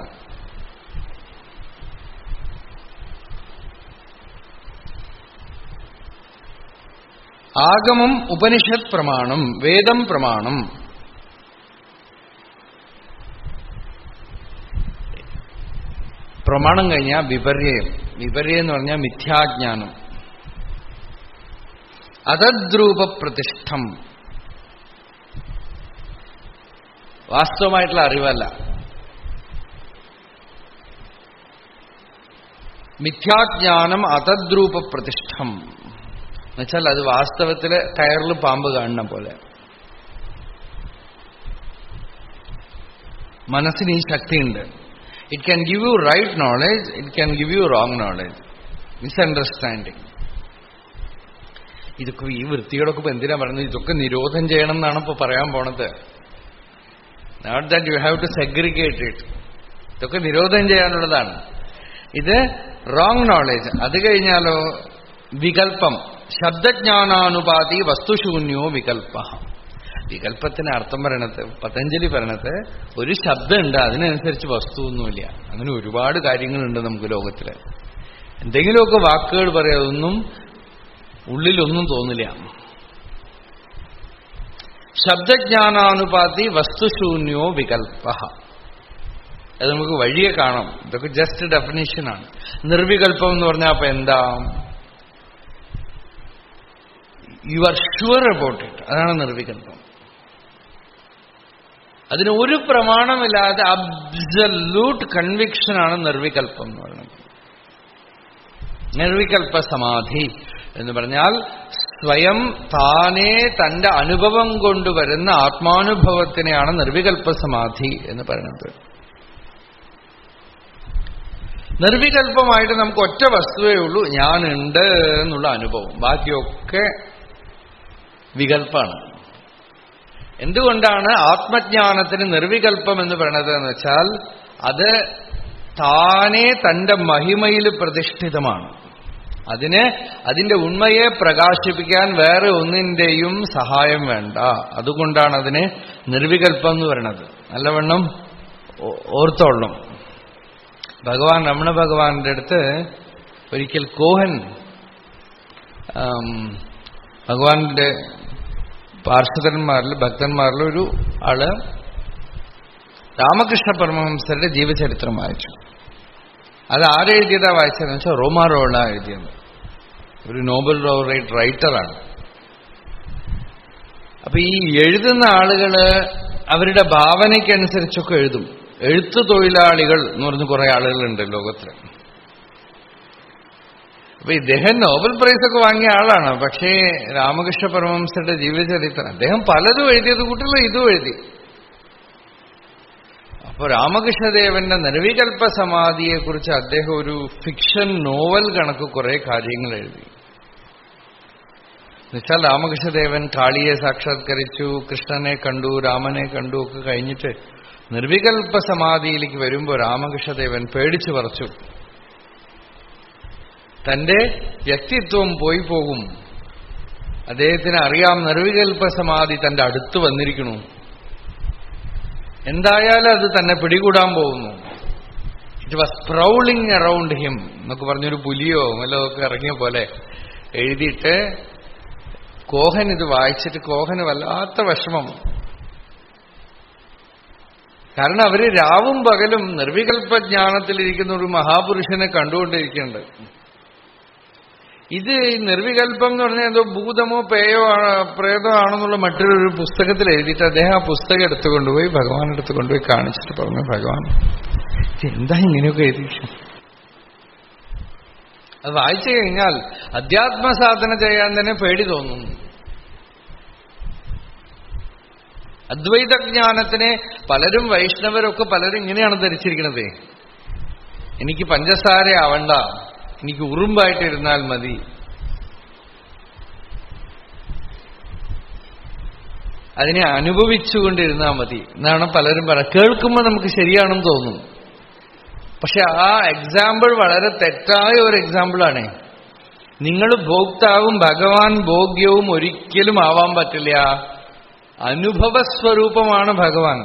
ആഗമം ഉപനിഷത് പ്രമാണം, വേദം പ്രമാണം. പ്രമാണം കഴിഞ്ഞാൽ വിപര്യം. വിപര്യം എന്ന് പറഞ്ഞാൽ മിഥ്യാജ്ഞാനം. അതദ്രൂപപ്രതിഷ്ഠം, വാസ്തവമായിട്ടുള്ള അറിവല്ല. മിഥ്യാജ്ഞാനം അതദ്രൂപപ്രതിഷ്ഠം എന്നുവെച്ചാൽ അത് വാസ്തവത്തില് കയറിൽ പാമ്പ് കാണുന്ന പോലെ. മനസ്സിന് ഈ ശക്തിയുണ്ട്. It can give you right knowledge, it can give you wrong knowledge, misunderstanding. ഇതൊക്കെ ഈ വൃത്തിയോടൊക്കെ ഇപ്പൊ എന്തിനാ പറയുന്നത്? ഇതൊക്കെ നിരോധം ചെയ്യണം എന്നാണ് ഇപ്പൊ പറയാൻ പോണത്. Not that you have to segregate it. ഇതൊക്കെ നിരോധം ചെയ്യാനുള്ളതാണ്. ഇത് റോങ് നോളേജ്. അത് കഴിഞ്ഞാലോ വികല്പം. ശബ്ദജ്ഞാനാനുപാതി വസ്തുശൂന്യോ വികല്പ. വികല്പത്തിന് അർത്ഥം പറയണത്, പതഞ്ജലി പറയണത്, ഒരു ശബ്ദമുണ്ട്, അതിനനുസരിച്ച് വസ്തുവൊന്നുമില്ല. അങ്ങനെ ഒരുപാട് കാര്യങ്ങളുണ്ട് നമുക്ക് ലോകത്തില്. എന്തെങ്കിലുമൊക്കെ വാക്കുകൾ പറയാം, അതൊന്നും ഉള്ളിലൊന്നും തോന്നില്ല. ശബ്ദജ്ഞാനാനുപാതി വസ്തുശൂന്യോ വികല്പ. അത് നമുക്ക് വഴിയെ കാണാം. ഇതൊക്കെ ജസ്റ്റ് ഡെഫിനിഷനാണ്. നിർവികല്പം എന്ന് പറഞ്ഞാൽ അപ്പൊ എന്താ? You are sure about it. അതാണ് നിർവികല്പം. അതിന് ഒരു പ്രമാണമില്ലാതെ അബ്സല്യൂട്ട് കൺവിക്ഷനാണ് നിർവികല്പം എന്ന് പറയുന്നത്. നിർവികല്പ സമാധി എന്ന് പറഞ്ഞാൽ സ്വയം താനേ തന്റെ അനുഭവം കൊണ്ടുവരുന്ന ആത്മാനുഭവത്തിനെയാണ് നിർവികല്പ സമാധി എന്ന് പറയുന്നത്. നിർവികല്പമായിട്ട് നമുക്ക് ഒറ്റ വസ്തുവേ ഉള്ളൂ, ഞാനുണ്ട് എന്നുള്ള അനുഭവം. ബാക്കിയൊക്കെ വികല്പാണ്. എന്തുകൊണ്ടാണ് ആത്മജ്ഞാനത്തിന് നിർവികല്പം എന്ന് പറയുന്നത് എന്ന് വെച്ചാൽ അത് താനേ തന്റെ മഹിമയിൽ പ്രതിഷ്ഠിതമാണ്. അതിന് അതിന്റെ ഉണ്മയെ പ്രകാശിപ്പിക്കാൻ വേറെ ഒന്നിന്റെയും സഹായം വേണ്ട. അതുകൊണ്ടാണ് അതിന് നിർവികല്പം എന്ന് പറയുന്നത്. നല്ലവണ്ണം ഓർത്തോളണം. ഭഗവാൻ രമണ ഭഗവാന്റെ അടുത്ത് ഒരിക്കൽ കോഹൻ ഭഗവാന്റെ പാർഷദന്മാരിൽ ഭക്തന്മാരിൽ ഒരു ആള് രാമകൃഷ്ണ പരമഹംസരുടെ ജീവചരിത്രം വായിച്ചു. അത് ആരെഴുതിയതാ വായിച്ചതെന്ന് വെച്ചാൽ റോമാറോള എഴുതിയത്. ഒരു നോബൽ ലോറേറ്റ് റൈറ്ററാണ്. അപ്പൊ ഈ എഴുതുന്ന ആളുകള് അവരുടെ ഭാവനയ്ക്കനുസരിച്ചൊക്കെ എഴുതും. എഴുത്തു തൊഴിലാളികൾ എന്ന് പറഞ്ഞ് കുറെ ആളുകളുണ്ട് ലോകത്തിൽ. അപ്പൊ ഇദ്ദേഹം നോബൽ പ്രൈസൊക്കെ വാങ്ങിയ ആളാണ്. പക്ഷേ രാമകൃഷ്ണ പരമഹംസരുടെ ജീവചരിത്രം അദ്ദേഹം പലതും എഴുതിയത് കൂട്ടില്ല ഇതും എഴുതി. അപ്പൊ രാമകൃഷ്ണദേവന്റെ നിർവികൽപ്പ സമാധിയെക്കുറിച്ച് അദ്ദേഹം ഒരു ഫിക്ഷൻ നോവൽ കണക്ക് കുറെ കാര്യങ്ങൾ എഴുതി. എന്നുവെച്ചാൽ രാമകൃഷ്ണദേവൻ കാളിയെ സാക്ഷാത്കരിച്ചു, കൃഷ്ണനെ കണ്ടു, രാമനെ കണ്ടു ഒക്കെ കഴിഞ്ഞിട്ട് നിർവികൽപ്പ സമാധിയിലേക്ക് വരുമ്പോൾ രാമകൃഷ്ണദേവൻ പേടിച്ചു പറച്ചു. തന്റെ വ്യക്തിത്വം പോയി പോകും. അദ്ദേഹത്തിന് അറിയാം നിർവികൽപ്പ സമാധി തന്റെ അടുത്ത് വന്നിരിക്കണു. എന്തായാലും അത് തന്നെ പിടികൂടാൻ പോകുന്നു. ഇറ്റ് വാസ് പ്രൗളിങ് അറൌണ്ട് ഹിം എന്നൊക്കെ പറഞ്ഞൊരു പുലിയോ വല്ലതൊക്കെ ഇറങ്ങിയ പോലെ എഴുതിയിട്ട് കോഹൻ ഇത് വായിച്ചിട്ട് കോഹന് വല്ലാത്ത വിഷമം. കാരണം അവര് രാവും പകലും നിർവികൽപ്പ ജ്ഞാനത്തിലിരിക്കുന്ന ഒരു മഹാപുരുഷനെ കണ്ടുകൊണ്ടിരിക്കുന്നുണ്ട്. ഇത് നിർവികൽപ്പം എന്ന് പറഞ്ഞാൽ എന്തോ ഭൂതമോ പേയോ പ്രേതോ ആണെന്നുള്ള മറ്റൊരു പുസ്തകത്തിൽ എഴുതിയിട്ട് അദ്ദേഹം ആ പുസ്തകം എടുത്തുകൊണ്ടുപോയി ഭഗവാൻ എടുത്തുകൊണ്ടുപോയി കാണിച്ചിട്ട് പറഞ്ഞു, ഭഗവാൻ എന്താ ഇങ്ങനെയൊക്കെ എഴുതി? അത് വായിച്ചു കഴിഞ്ഞാൽ അധ്യാത്മസാധന ചെയ്യാൻ തന്നെ പേടി തോന്നും. അദ്വൈതജ്ഞാനത്തിനെ പലരും വൈഷ്ണവരൊക്കെ പലരും ഇങ്ങനെയാണ് ധരിച്ചിരിക്കുന്നത്. എനിക്ക് പഞ്ചസാര ആവണ്ട, എനിക്ക് ഉറുമ്പായിട്ടിരുന്നാൽ മതി. അതിനെ അനുഭവിച്ചുകൊണ്ടിരുന്നാൽ മതി എന്നാണ് പലരും പറയുക. കേൾക്കുമ്പോൾ നമുക്ക് ശരിയാണെന്ന് തോന്നും. പക്ഷെ ആ എക്സാമ്പിൾ വളരെ തെറ്റായ ഒരു എക്സാമ്പിളാണ്. നിങ്ങൾ ഭോക്താവും ഭഗവാൻ ഭോഗ്യവും ഒരിക്കലും ആവാൻ പറ്റില്ല. അനുഭവസ്വരൂപമാണ് ഭഗവാൻ.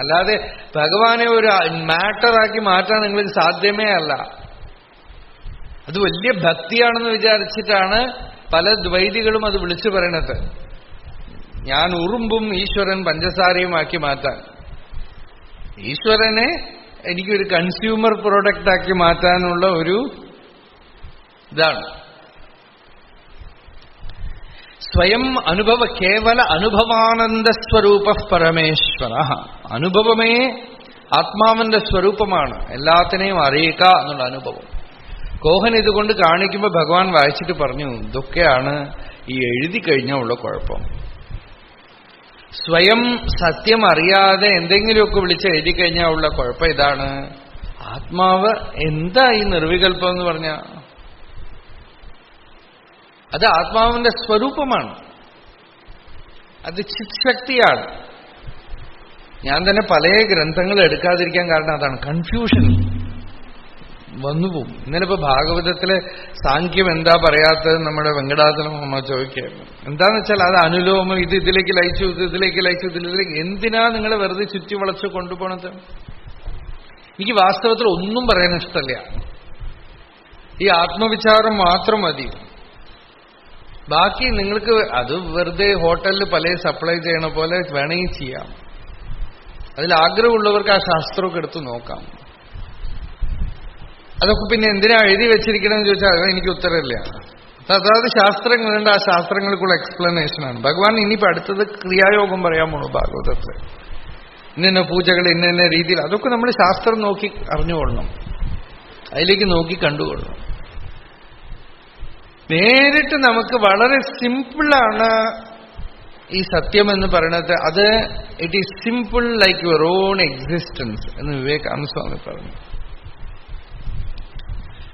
അല്ലാതെ ഭഗവാനെ ഒരു മാറ്ററാക്കി മാറ്റാൻ നിങ്ങൾക്ക് സാധ്യമേ അല്ല. അത് വലിയ ഭക്തിയാണെന്ന് വിചാരിച്ചിട്ടാണ് പല ദ്വൈതികളും അത് വിളിച്ചു പറയണത്. ഞാൻ ഉറുമ്പും ഈശ്വരൻ പഞ്ചസാരയുമാക്കി മാറ്റാൻ, ഈശ്വരനെ എനിക്കൊരു കൺസ്യൂമർ പ്രോഡക്റ്റാക്കി മാറ്റാനുള്ള ഒരു ഇതാണ്. സ്വയം അനുഭവ കേവല അനുഭവാനന്ദസ്വരൂപ പരമേശ്വര. അനുഭവമേ ആത്മാവിന്റെ സ്വരൂപമാണ്. എല്ലാത്തിനെയും അറിയുക എന്നുള്ള അനുഭവം. കോഹൻ ഇതുകൊണ്ട് കാണിക്കുമ്പോൾ ഭഗവാൻ വായിച്ചിട്ട് പറഞ്ഞു, ഇതൊക്കെയാണ് ഈ എഴുതി കഴിഞ്ഞാൽ ഉള്ള കുഴപ്പം. സ്വയം സത്യം അറിയാതെ എന്തെങ്കിലുമൊക്കെ വിളിച്ച് എഴുതി കഴിഞ്ഞാൽ ഉള്ള കുഴപ്പം ഇതാണ്. ആത്മാവ് എന്താ ഈ നിർവികൽപ്പം എന്ന് പറഞ്ഞ അത് ആത്മാവിന്റെ സ്വരൂപമാണ്. അത് ചിത്ശക്തിയാണ്. ഞാൻ തന്നെ പല ഗ്രന്ഥങ്ങൾ എടുക്കാതിരിക്കാൻ കാരണം അതാണ്. കൺഫ്യൂഷൻ വന്നുപോകും. ഇന്നലെ ഇപ്പൊ ഭാഗവതത്തിലെ സാഖ്യം എന്താ പറയാത്തത് നമ്മുടെ വെങ്കടാചലം അമ്മ ചോദിക്കായിരുന്നു. എന്താന്ന് വെച്ചാൽ അത് അനുലോമം, ഇത് ഇതിലേക്ക് ലയിച്ചു, ഇത് ഇതിലേക്ക് ലയിച്ചു, ഇതിലേക്ക്. എന്തിനാ നിങ്ങൾ വെറുതെ ചുറ്റി വളച്ച് കൊണ്ടുപോകണത്? എനിക്ക് വാസ്തവത്തിൽ ഒന്നും പറയാൻ ഇഷ്ടമല്ല. ഈ ആത്മവിചാരം മാത്രം മതി. ബാക്കി നിങ്ങൾക്ക് അത് വെറുതെ ഹോട്ടലിൽ പല സപ്ലൈ ചെയ്യണ പോലെ വേണമെങ്കിൽ ചെയ്യാം. അതിൽ ആഗ്രഹമുള്ളവർക്ക് ആ ശാസ്ത്രമൊക്കെ എടുത്ത് നോക്കാം. അതൊക്കെ പിന്നെ എന്തിനാ എഴുതി വെച്ചിരിക്കണമെന്ന് ചോദിച്ചാൽ അത് എനിക്ക് ഉത്തരമില്ല. അതായത് ശാസ്ത്രങ്ങളുണ്ട്, ആ ശാസ്ത്രങ്ങൾക്കുള്ള എക്സ്പ്ലനേഷനാണ്. ഭഗവാൻ ഇനിയിപ്പോൾ അടുത്തത് ക്രിയായോഗം പറയാൻ പോണു ഭാഗവതത്തിൽ. ഇന്ന പൂജകൾ ഇന്ന രീതിയിൽ അതൊക്കെ നമ്മൾ ശാസ്ത്രം നോക്കി അറിഞ്ഞുകൊള്ളണം, അതിലേക്ക് നോക്കി കണ്ടുകൊള്ളണം. നേരിട്ട് നമുക്ക് വളരെ സിമ്പിളാണ് ഈ സത്യം എന്ന് പറയുന്നത്. അത് it is simple like your own existence എന്ന് വിവേകാനന്ദ സ്വാമി പറഞ്ഞു.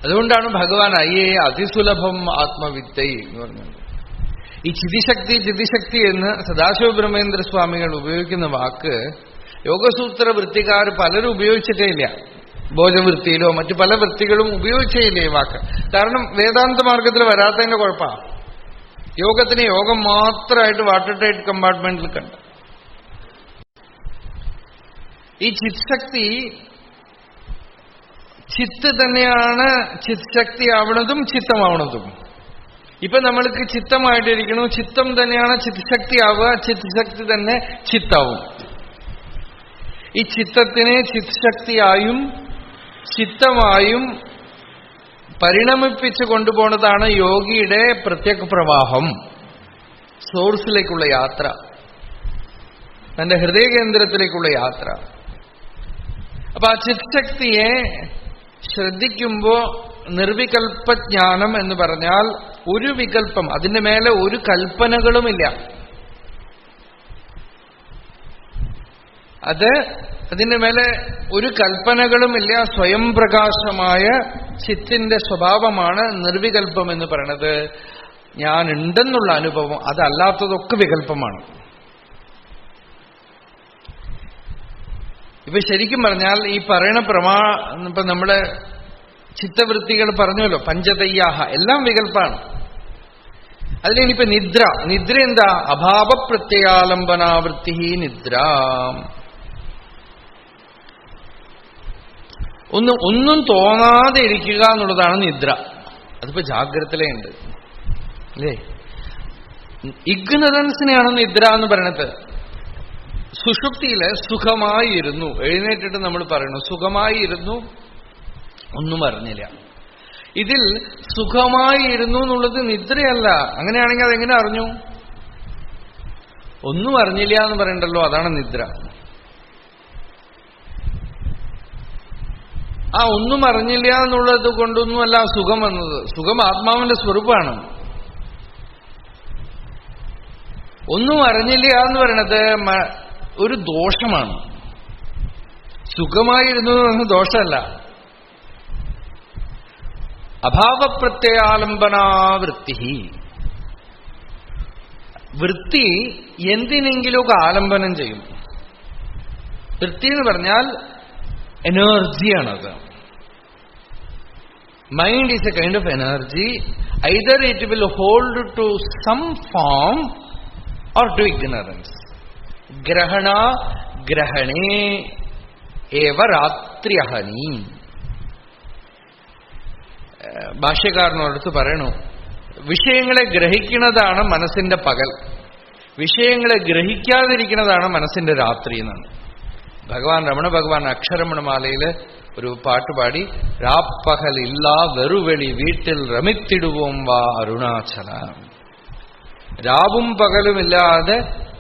അതുകൊണ്ടാണ് ഭഗവാൻ അതിസുലഭം ആത്മവിദ്യ എന്ന് പറഞ്ഞത്. ഈ ചിതിശക്തി എന്ന് സദാശിവ ബ്രഹ്മേന്ദ്ര സ്വാമികൾ ഉപയോഗിക്കുന്ന വാക്ക് യോഗസൂത്ര വൃത്തിക്കാർ പലരും ഉപയോഗിച്ചിട്ടേ ഇല്ല. ഭോജവൃത്തിയിലോ മറ്റു പല വൃത്തികളും ഉപയോഗിച്ചേ ഇല്ല ഈ വാക്ക്. കാരണം വേദാന്ത മാർഗത്തിൽ വരാത്തതിന്റെ കുഴപ്പമാണ്. യോഗത്തിന് യോഗം മാത്രമായിട്ട് വാട്ടർ ടൈറ്റ് കമ്പാർട്ട്മെന്റിൽ കണ്ട് ഈ ചിത്ശക്തി ചിത്ത് തന്നെയാണ് ചിത്ശക്തി ആവണതും ചിത്തമാവണതും. ഇപ്പൊ നമ്മൾക്ക് ചിത്തമായിട്ടിരിക്കണു, ചിത്തം തന്നെയാണ് ചിത്തശക്തി ആവുക, ചിത്തശക്തി തന്നെ ചിത്താവും. ഈ ചിത്തത്തിനെ ചിത്തശക്തിയായും ചിത്തമായും പരിണമിപ്പിച്ചു കൊണ്ടുപോകുന്നതാണ് യോഗിയുടെ പ്രത്യക്ഷ പ്രവാഹം, സോഴ്സിലേക്കുള്ള യാത്ര, തന്റെ ഹൃദയകേന്ദ്രത്തിലേക്കുള്ള യാത്ര. അപ്പൊ ആ ചിത്തശക്തിയെ ശ്രദ്ധിക്കുമ്പോ നിർവികൽപ്പജ്ഞാനം എന്ന് പറഞ്ഞാൽ ഒരു വികല്പം, അതിന്റെ മേലെ ഒരു കൽപ്പനകളുമില്ല. അതിന്റെ മേലെ ഒരു കൽപ്പനകളുമില്ല. സ്വയം പ്രകാശമായ ചിത്തിന്റെ സ്വഭാവമാണ് നിർവികൽപ്പം എന്ന് പറയണത്. ഞാൻ ഉണ്ടെന്നുള്ള അനുഭവം, അതല്ലാത്തതൊക്കെ വികല്പമാണ്. ഇപ്പൊ ശരിക്കും പറഞ്ഞാൽ ഈ പറയണ ഇപ്പൊ നമ്മള് ചിത്തവൃത്തികൾ പറഞ്ഞല്ലോ, പഞ്ചതയ്യാഹ, എല്ലാം വികല്പാണ്. അതിലിനിപ്പോ നിദ്ര എന്താ? അഭാവപ്രത്യയാലംബനാവൃത്തി നിദ്ര. ഒന്നും തോന്നാതെ ഇരിക്കുക എന്നുള്ളതാണ് നിദ്ര. അതിപ്പോ ജാഗ്രതയിലുണ്ട് അല്ലേ? ഇഗ്നറൻസിനെയാണ് നിദ്ര എന്ന് പറയണത്. സുഷുപ്തിയില് സുഖമായിരുന്നു, എഴുന്നേറ്റിട്ട് നമ്മൾ പറയണു സുഖമായിരുന്നു, ഒന്നും അറിഞ്ഞില്ല. ഇതിൽ സുഖമായിരുന്നു എന്നുള്ളത് നിദ്രയല്ല. അങ്ങനെയാണെങ്കിൽ അതെങ്ങനെ അറിഞ്ഞു? ഒന്നും അറിഞ്ഞില്ല എന്ന് പറയണ്ടല്ലോ, അതാണ് നിദ്ര. ആ ഒന്നും അറിഞ്ഞില്ല എന്നുള്ളത് കൊണ്ടൊന്നുമല്ല സുഖം വന്നത്. സുഖം ആത്മാവിന്റെ സ്വരൂപമാണ്. ഒന്നും അറിഞ്ഞില്ല എന്ന് പറയണത് ഒരു ദോഷമാണ്. സുഖമായിരുന്നു എന്ന് ദോഷമല്ല. അഭാവപ്രത്യയാലംബനാവൃത്തി. വൃത്തി എന്തിനെങ്കിലുമൊക്കെ ആലംബനം ചെയ്യും. വൃത്തി എന്ന് പറഞ്ഞാൽ എനർജിയാണത്. Mind is a kind of energy. Either it will hold to some form or to ignorance. ഗ്രഹണ ഗ്രഹണേ ഏവ രാത്ര്യഹനി. ഭാഷ്യക്കാരനോടടുത്ത് പറയണു, വിഷയങ്ങളെ ഗ്രഹിക്കുന്നതാണ് മനസ്സിന്റെ പകൽ, വിഷയങ്ങളെ ഗ്രഹിക്കാതിരിക്കുന്നതാണ് മനസ്സിന്റെ രാത്രി എന്നാണ്. രമണ ഭഗവാൻ അക്ഷരമണമാലയില് ഒരു പാട്ടുപാടി, രാപ്പകലില്ല വെറുവെളി വീട്ടിൽ രമിത്തിടുവോം വാ അരുണാചല. രാവും പകലുമില്ലാതെ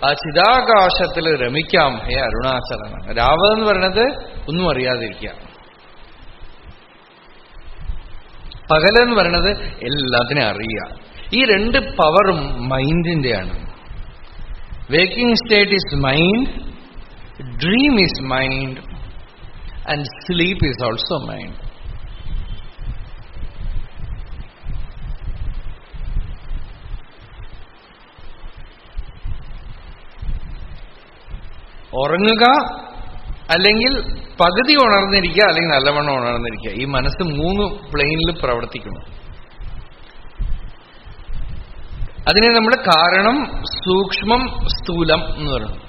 ആ ചിതാകാശത്തിൽ രമിക്കാം ഹേ അരുണാചലന. രാവ് എന്ന് പറയുന്നത് ഒന്നും അറിയാതിരിക്കുക, പകലെന്ന് പറയുന്നത് എല്ലാത്തിനും അറിയുക. ഈ രണ്ട് പവറും മൈൻഡിന്റെയാണ്. Waking state is mind, dream is mind, and sleep is also mind. ഉറങ്ങുക, അല്ലെങ്കിൽ പകുതി ഉണർന്നിരിക്കുക, അല്ലെങ്കിൽ നല്ലവണ്ണം ഉണർന്നിരിക്കുക. ഈ മനസ്സ് 3 പ്ലെയിനിൽ പ്രവർത്തിക്കുന്നു. അതിനെ നമ്മൾ കാരണം, സൂക്ഷ്മം, സ്ഥൂലം എന്ന് പറയുന്നു.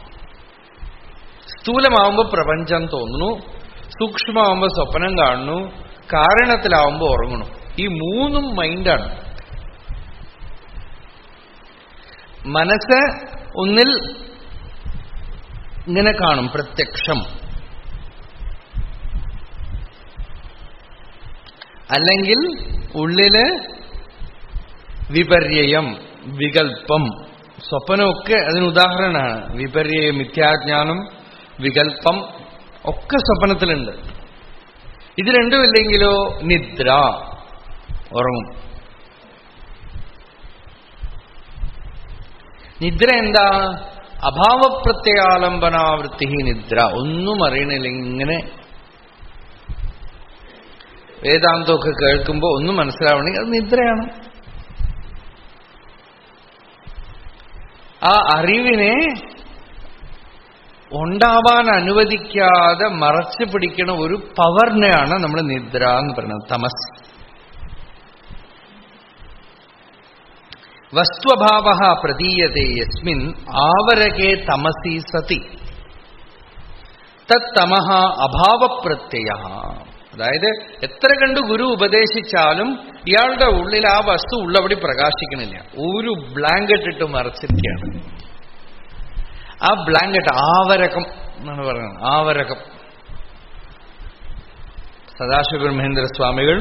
സ്ഥൂലമാവുമ്പോൾ പ്രപഞ്ചം തോന്നുന്നു, സൂക്ഷ്മമാവുമ്പോൾ സ്വപ്നം കാണുന്നു, കാരണത്തിലാവുമ്പോൾ ഉറങ്ങുന്നു. ഈ 3 മൈൻഡാണ്. മനസ്സ് ഒന്നിൽ ഇങ്ങനെ കാണും, പ്രത്യക്ഷം, അല്ലെങ്കിൽ ഉള്ളില് വിപര്യം, വികൽപ്പം. സ്വപ്നമൊക്കെ അതിന് ഉദാഹരണമാണ്. വിപര്യം, മിഥ്യാജ്ഞാനം, വികൽപ്പം ഒക്കെ സ്വപ്നത്തിലുണ്ട്. ഇത് രണ്ടും ഇല്ലെങ്കിലോ നിദ്ര, ഉറങ്ങും. നിദ്ര എന്താ? അഭാവപ്രത്യയാലംബനാവൃത്തി നിദ്ര. ഒന്നും അറിയണില്ല, ഇങ്ങനെ വേദാന്തമൊക്കെ കേൾക്കുമ്പോൾ ഒന്നും മനസ്സിലാവണമെങ്കിൽ അത് നിദ്രയാണ്. ആ അറിവിനെ ഉണ്ടാവാൻ അനുവദിക്കാതെ മറച്ചു പിടിക്കണ ഒരു പവറിനെയാണ് നമ്മൾ നിദ്ര എന്ന് പറയുന്നത്, തമസ്. വസ്തുഭാവ പ്രതീയതേ യസ്മിൻ ആവരകേ തമസി സതി തമഃ അഭാവപ്രത്യയ. അതായത് എത്ര കണ്ട് ഗുരു ഉപദേശിച്ചാലും ഇയാളുടെ ഉള്ളിൽ ആ വസ്തു ഉള്ളപടി പ്രകാശിക്കണില്ല. ഒരു ബ്ലാങ്കറ്റ് ഇട്ട് മറച്ചിരിക്കുകയാണ്. ആ ബ്ലാങ്കറ്റ് ആവരകം എന്നാണ് പറയുന്നത്. ആവരകം സദാശിവബ്രഹ്മേന്ദ്ര സ്വാമികൾ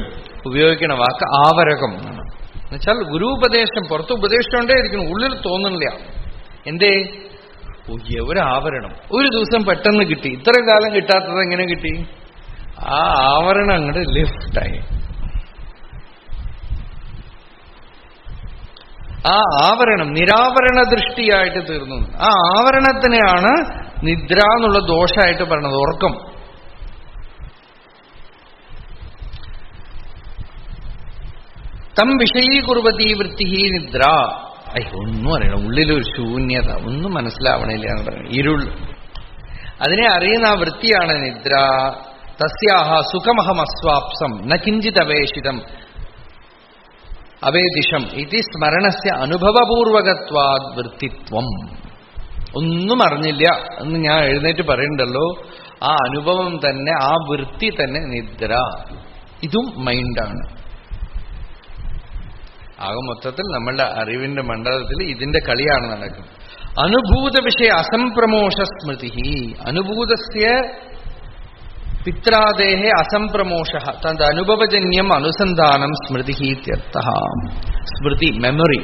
ഉപയോഗിക്കുന്ന വാക്ക് ആവരകം എന്നാണ്. എന്നുവെച്ചാൽ ഗുരുപദേശം പുറത്ത് ഉപദേശിച്ചുകൊണ്ടേ ഇരിക്കുന്നു, ഉള്ളിൽ തോന്നുന്നില്ല. എന്തേ? ഒരു ആവരണം ഒരു ദിവസം പെട്ടെന്ന് കിട്ടി. ഇത്ര കാലം കിട്ടാത്തത് എങ്ങനെ കിട്ടി? ആ ആവരണം അങ്ങോട്ട് ലിഫ്റ്റായി. ആ ആവരണം നിരാവരണ ദൃഷ്ടിയായിട്ട് തീർന്നു. ആ ആവരണത്തിനെയാണ് നിദ്ര എന്നുള്ള ദോഷമായിട്ട് പറഞ്ഞത്, ഉറക്കം. തം വിഷയീകുർവതി വൃത്തി നിദ്ര. ഒന്നും അറിയണം, ഉള്ളിലൊരു ശൂന്യത, ഒന്നും മനസ്സിലാവണില്ല എന്ന് പറയുന്നത്, ഇരുൾ. അതിനെ അറിയുന്ന ആ വൃത്തിയാണ് നിദ്ര. തസ്യാഹ സുഖമഹമസ്വാപ്സം ന കിഞ്ചിത് അവേശിതം അവേദിഷം ഇതി സ്മരണസ്യ അനുഭവപൂർവകത്വാദ് വൃത്തിത്വം. ഒന്നും അറിഞ്ഞില്ല എന്ന് ഞാൻ എഴുന്നേറ്റ് പറയുന്നുണ്ടല്ലോ, ആ അനുഭവം തന്നെ, ആ വൃത്തി തന്നെ നിദ്ര. ഇതും മൈൻഡാണ്. ആകെ മൊത്തത്തിൽ നമ്മളുടെ അറിവിന്റെ മണ്ഡലത്തിൽ ഇതിന്റെ കളിയാണ് നടക്കുന്നത്. അനുഭൂത വിഷയ അസംപ്രമോഷ സ്മൃതി. അനുഭൂതസ്യ പിത്രാദേഹ അസംപ്രമോഷ തദ് അനുഭവജന്യം അനുസന്ധാനം സ്മൃതി ഇത്യർത്ഥഃ. സ്മൃതി, മെമ്മറി.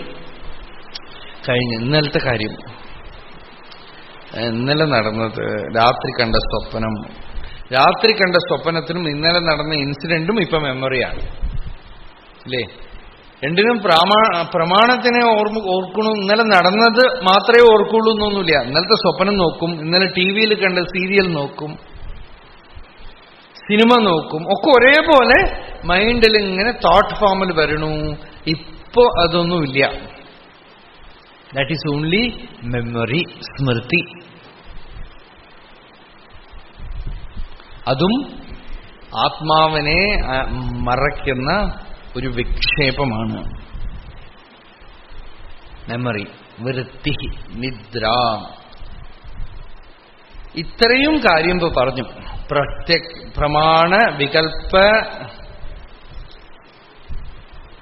കഴിഞ്ഞ് ഇന്നലത്തെ കാര്യം, ഇന്നലെ നടന്നത്, രാത്രി കണ്ട സ്വപ്നം, രാത്രി കണ്ട സ്വപ്നത്തിനും ഇന്നലെ നടന്ന ഇൻസിഡന്റും ഇപ്പൊ മെമ്മറിയാണ് അല്ലേ? രണ്ടിനും പ്രമാണത്തിനെ ഓർക്കണു. ഇന്നലെ നടന്നത് മാത്രമേ ഓർക്കുള്ളൂ എന്നൊന്നുമില്ല. ഇന്നലത്തെ സ്വപ്നം നോക്കും, ഇന്നലെ ടി-വിയിൽ കണ്ട സീരിയൽ നോക്കും, സിനിമ നോക്കും, ഒക്കെ ഒരേപോലെ മൈൻഡിൽ ഇങ്ങനെ തോട്ട് ഫോമിൽ വരണു. ഇപ്പോ അതൊന്നുമില്ല. ദാറ്റ് ഈസ് ഓൺലി മെമ്മറി, സ്മൃതി. അതും ആത്മാവിനെ മറയ്ക്കുന്ന ഒരു വിക്ഷേപമാണ് മെമ്മറി. വൃത്തി, നിദ്ര. ഇത്രയും കാര്യം ഇപ്പൊ പറഞ്ഞു. പ്രമാണ വികൽപ്പ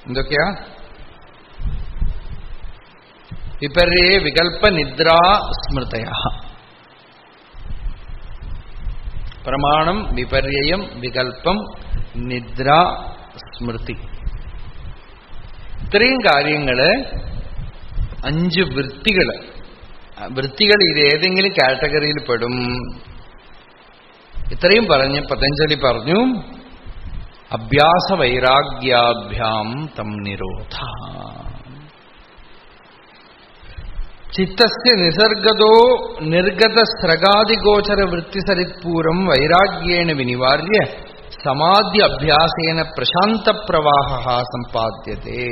എന്തൊക്കെയാ? വിപര്യേ വികൽപ്പ നിദ്രാ സ്മൃതയ. പ്രമാണം, വിപര്യം, വികൽപ്പം, നിദ്ര, സ്മൃതി. ഇത്രയും കാര്യങ്ങള് 5 വൃത്തികള്. വൃത്തികൾ ഇത് ഏതെങ്കിലും കാറ്റഗറിയിൽ പെടും. ഇത്രയും പറഞ്ഞ് പതഞ്ജലി പറഞ്ഞു, അഭ്യാസ വൈരാഗ്യാഭ്യാം തം നിരോധ. ചിത്തസ്യ നിസർഗതോ നിർഗത സ്രഗാദിഗോചര വൃത്തിസരിത്പൂരം വൈരാഗ്യേന വിനിവാര്യ സമാധി അഭ്യാസേന പ്രശാന്ത പ്രവാഹ സമ്പാദ്യത്തെ.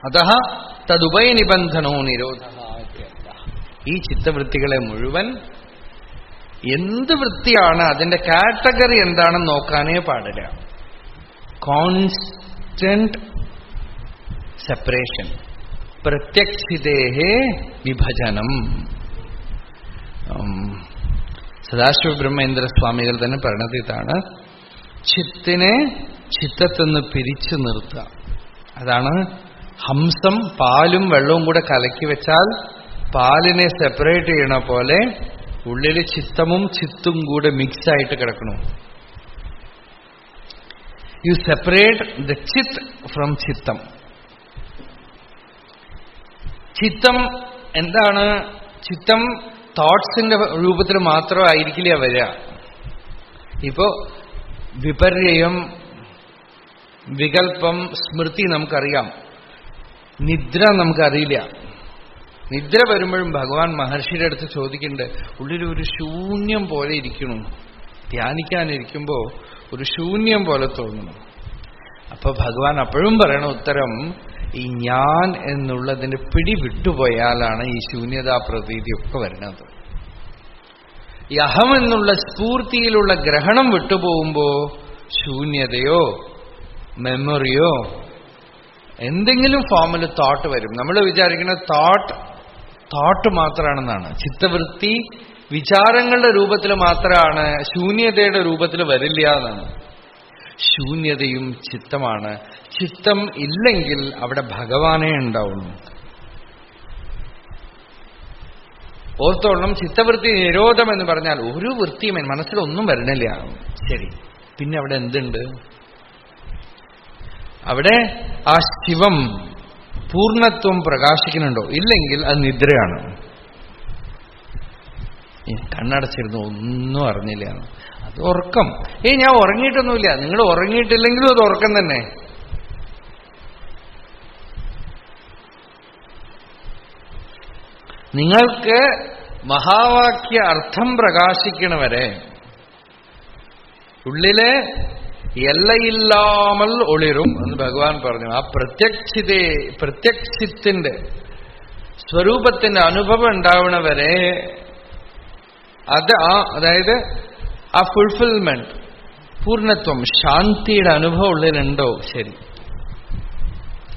അതഃ തദുഭയനിബന്ധനോ നിരോധ. ഈ ചിത്തവൃത്തികളെ മുഴുവൻ എന്ത് വൃത്തിയാണ്, അതിന്റെ കാറ്റഗറി എന്താണെന്ന് നോക്കാനേ പാടില്ല. കോൺസ്റ്റന്റ് സെപ്പറേഷൻ, പ്രത്യക്ഷിതേഹേ വിഭജനം. സദാശിവബ്രഹ്മേന്ദ്ര സ്വാമികൾ തന്നെ പറഞ്ഞത് ഇതാണ്. ചിത്തിനെ ചിത്തത്തെന്ന് പിരിച്ചു നിർത്തുക. അതാണ് ഹംസം പാലും വെള്ളവും കൂടെ കലക്കി വെച്ചാൽ പാലിനെ സെപ്പറേറ്റ് ചെയ്യണ പോലെ ഉള്ളിൽ ചിത്തമും ചിത്തും കൂടെ മിക്സ് ആയിട്ട് കിടക്കണം. യു സെപ്പറേറ്റ് ദ ചിത്ത് ഫ്രം ചിത്തം. ചിത്തം എന്താണ്? ചിത്തം തോട്ട്സിന്റെ രൂപത്തിൽ മാത്രമായിരിക്കില്ല വരിക. ഇപ്പോ വിപര്യം, വികൽപ്പം, സ്മൃതി നമുക്കറിയാം, നിദ്ര നമുക്കറിയില്ല. നിദ്ര വരുമ്പോഴും ഭഗവാൻ മഹർഷിയുടെ അടുത്ത് ചോദിക്കുന്നുണ്ട്, ഉള്ളിലൊരു ശൂന്യം പോലെ ഇരിക്കണു, ധ്യാനിക്കാനിരിക്കുമ്പോ ഒരു ശൂന്യം പോലെ തോന്നുന്നു. അപ്പൊ ഭഗവാൻ അപ്പോഴും പറയണ ഉത്തരം, ഈ ഞാൻ എന്നുള്ളതിന്റെ പിടി വിട്ടുപോയാലാണ് ഈ ശൂന്യതാ പ്രതീതിയൊക്കെ വരുന്നത്. ഈ അഹം എന്നുള്ള സ്ഫൂർത്തിയിലുള്ള ഗ്രഹണം വിട്ടുപോകുമ്പോ ശൂന്യതയോ മെമ്മറിയോ എന്തെങ്കിലും ഫോമിൽ തോട്ട് വരും. നമ്മൾ വിചാരിക്കുന്ന തോട്ട് മാത്രമാണെന്നാണ്. ചിത്തവൃത്തി വിചാരങ്ങളുടെ രൂപത്തിൽ മാത്രമാണ്, ശൂന്യതയുടെ രൂപത്തിൽ വരില്ല എന്നാണ്. ശൂന്യതയും ചിത്തമാണ്. ചിത്തം ഇല്ലെങ്കിൽ അവിടെ ഭഗവാനേ ഉണ്ടാവുള്ളൂ. ഓർത്തോളം, ചിത്തവൃത്തി നിരോധം എന്ന് പറഞ്ഞാൽ ഒരു വൃത്തിയും മനസ്സിലൊന്നും വരണില്ല. ശരി, പിന്നെ അവിടെ എന്തുണ്ട്? അവിടെ ആ ശിവം പൂർണ്ണത്വം പ്രകാശിക്കുന്നുണ്ടോ? ഇല്ലെങ്കിൽ അത് നിദ്രയാണ്. കണ്ണടച്ചിരുന്നു ഒന്നും അറിഞ്ഞില്ല, അത് ഉറക്കം. ഞാൻ ഉറങ്ങിയിട്ടൊന്നുമില്ല. നിങ്ങൾ ഉറങ്ങിയിട്ടില്ലെങ്കിലും അത് ഉറക്കം തന്നെ. നിങ്ങൾക്ക് മഹാവാക്യ അർത്ഥം പ്രകാശിക്കണവരെ ഉള്ളിലെ എല്ലയില്ലാമൽ ഒളിരും എന്ന് ഭഗവാൻ പറഞ്ഞു. ആ പ്രത്യക്ഷിത്തിന്റെ സ്വരൂപത്തിന്റെ അനുഭവം ഉണ്ടാവണവരെ അതായത് ആ ഫുൾഫിൽമെന്റ്, പൂർണ്ണത്വം, ശാന്തിയുടെ അനുഭവം ഉള്ളിലുണ്ടോ? ശരി.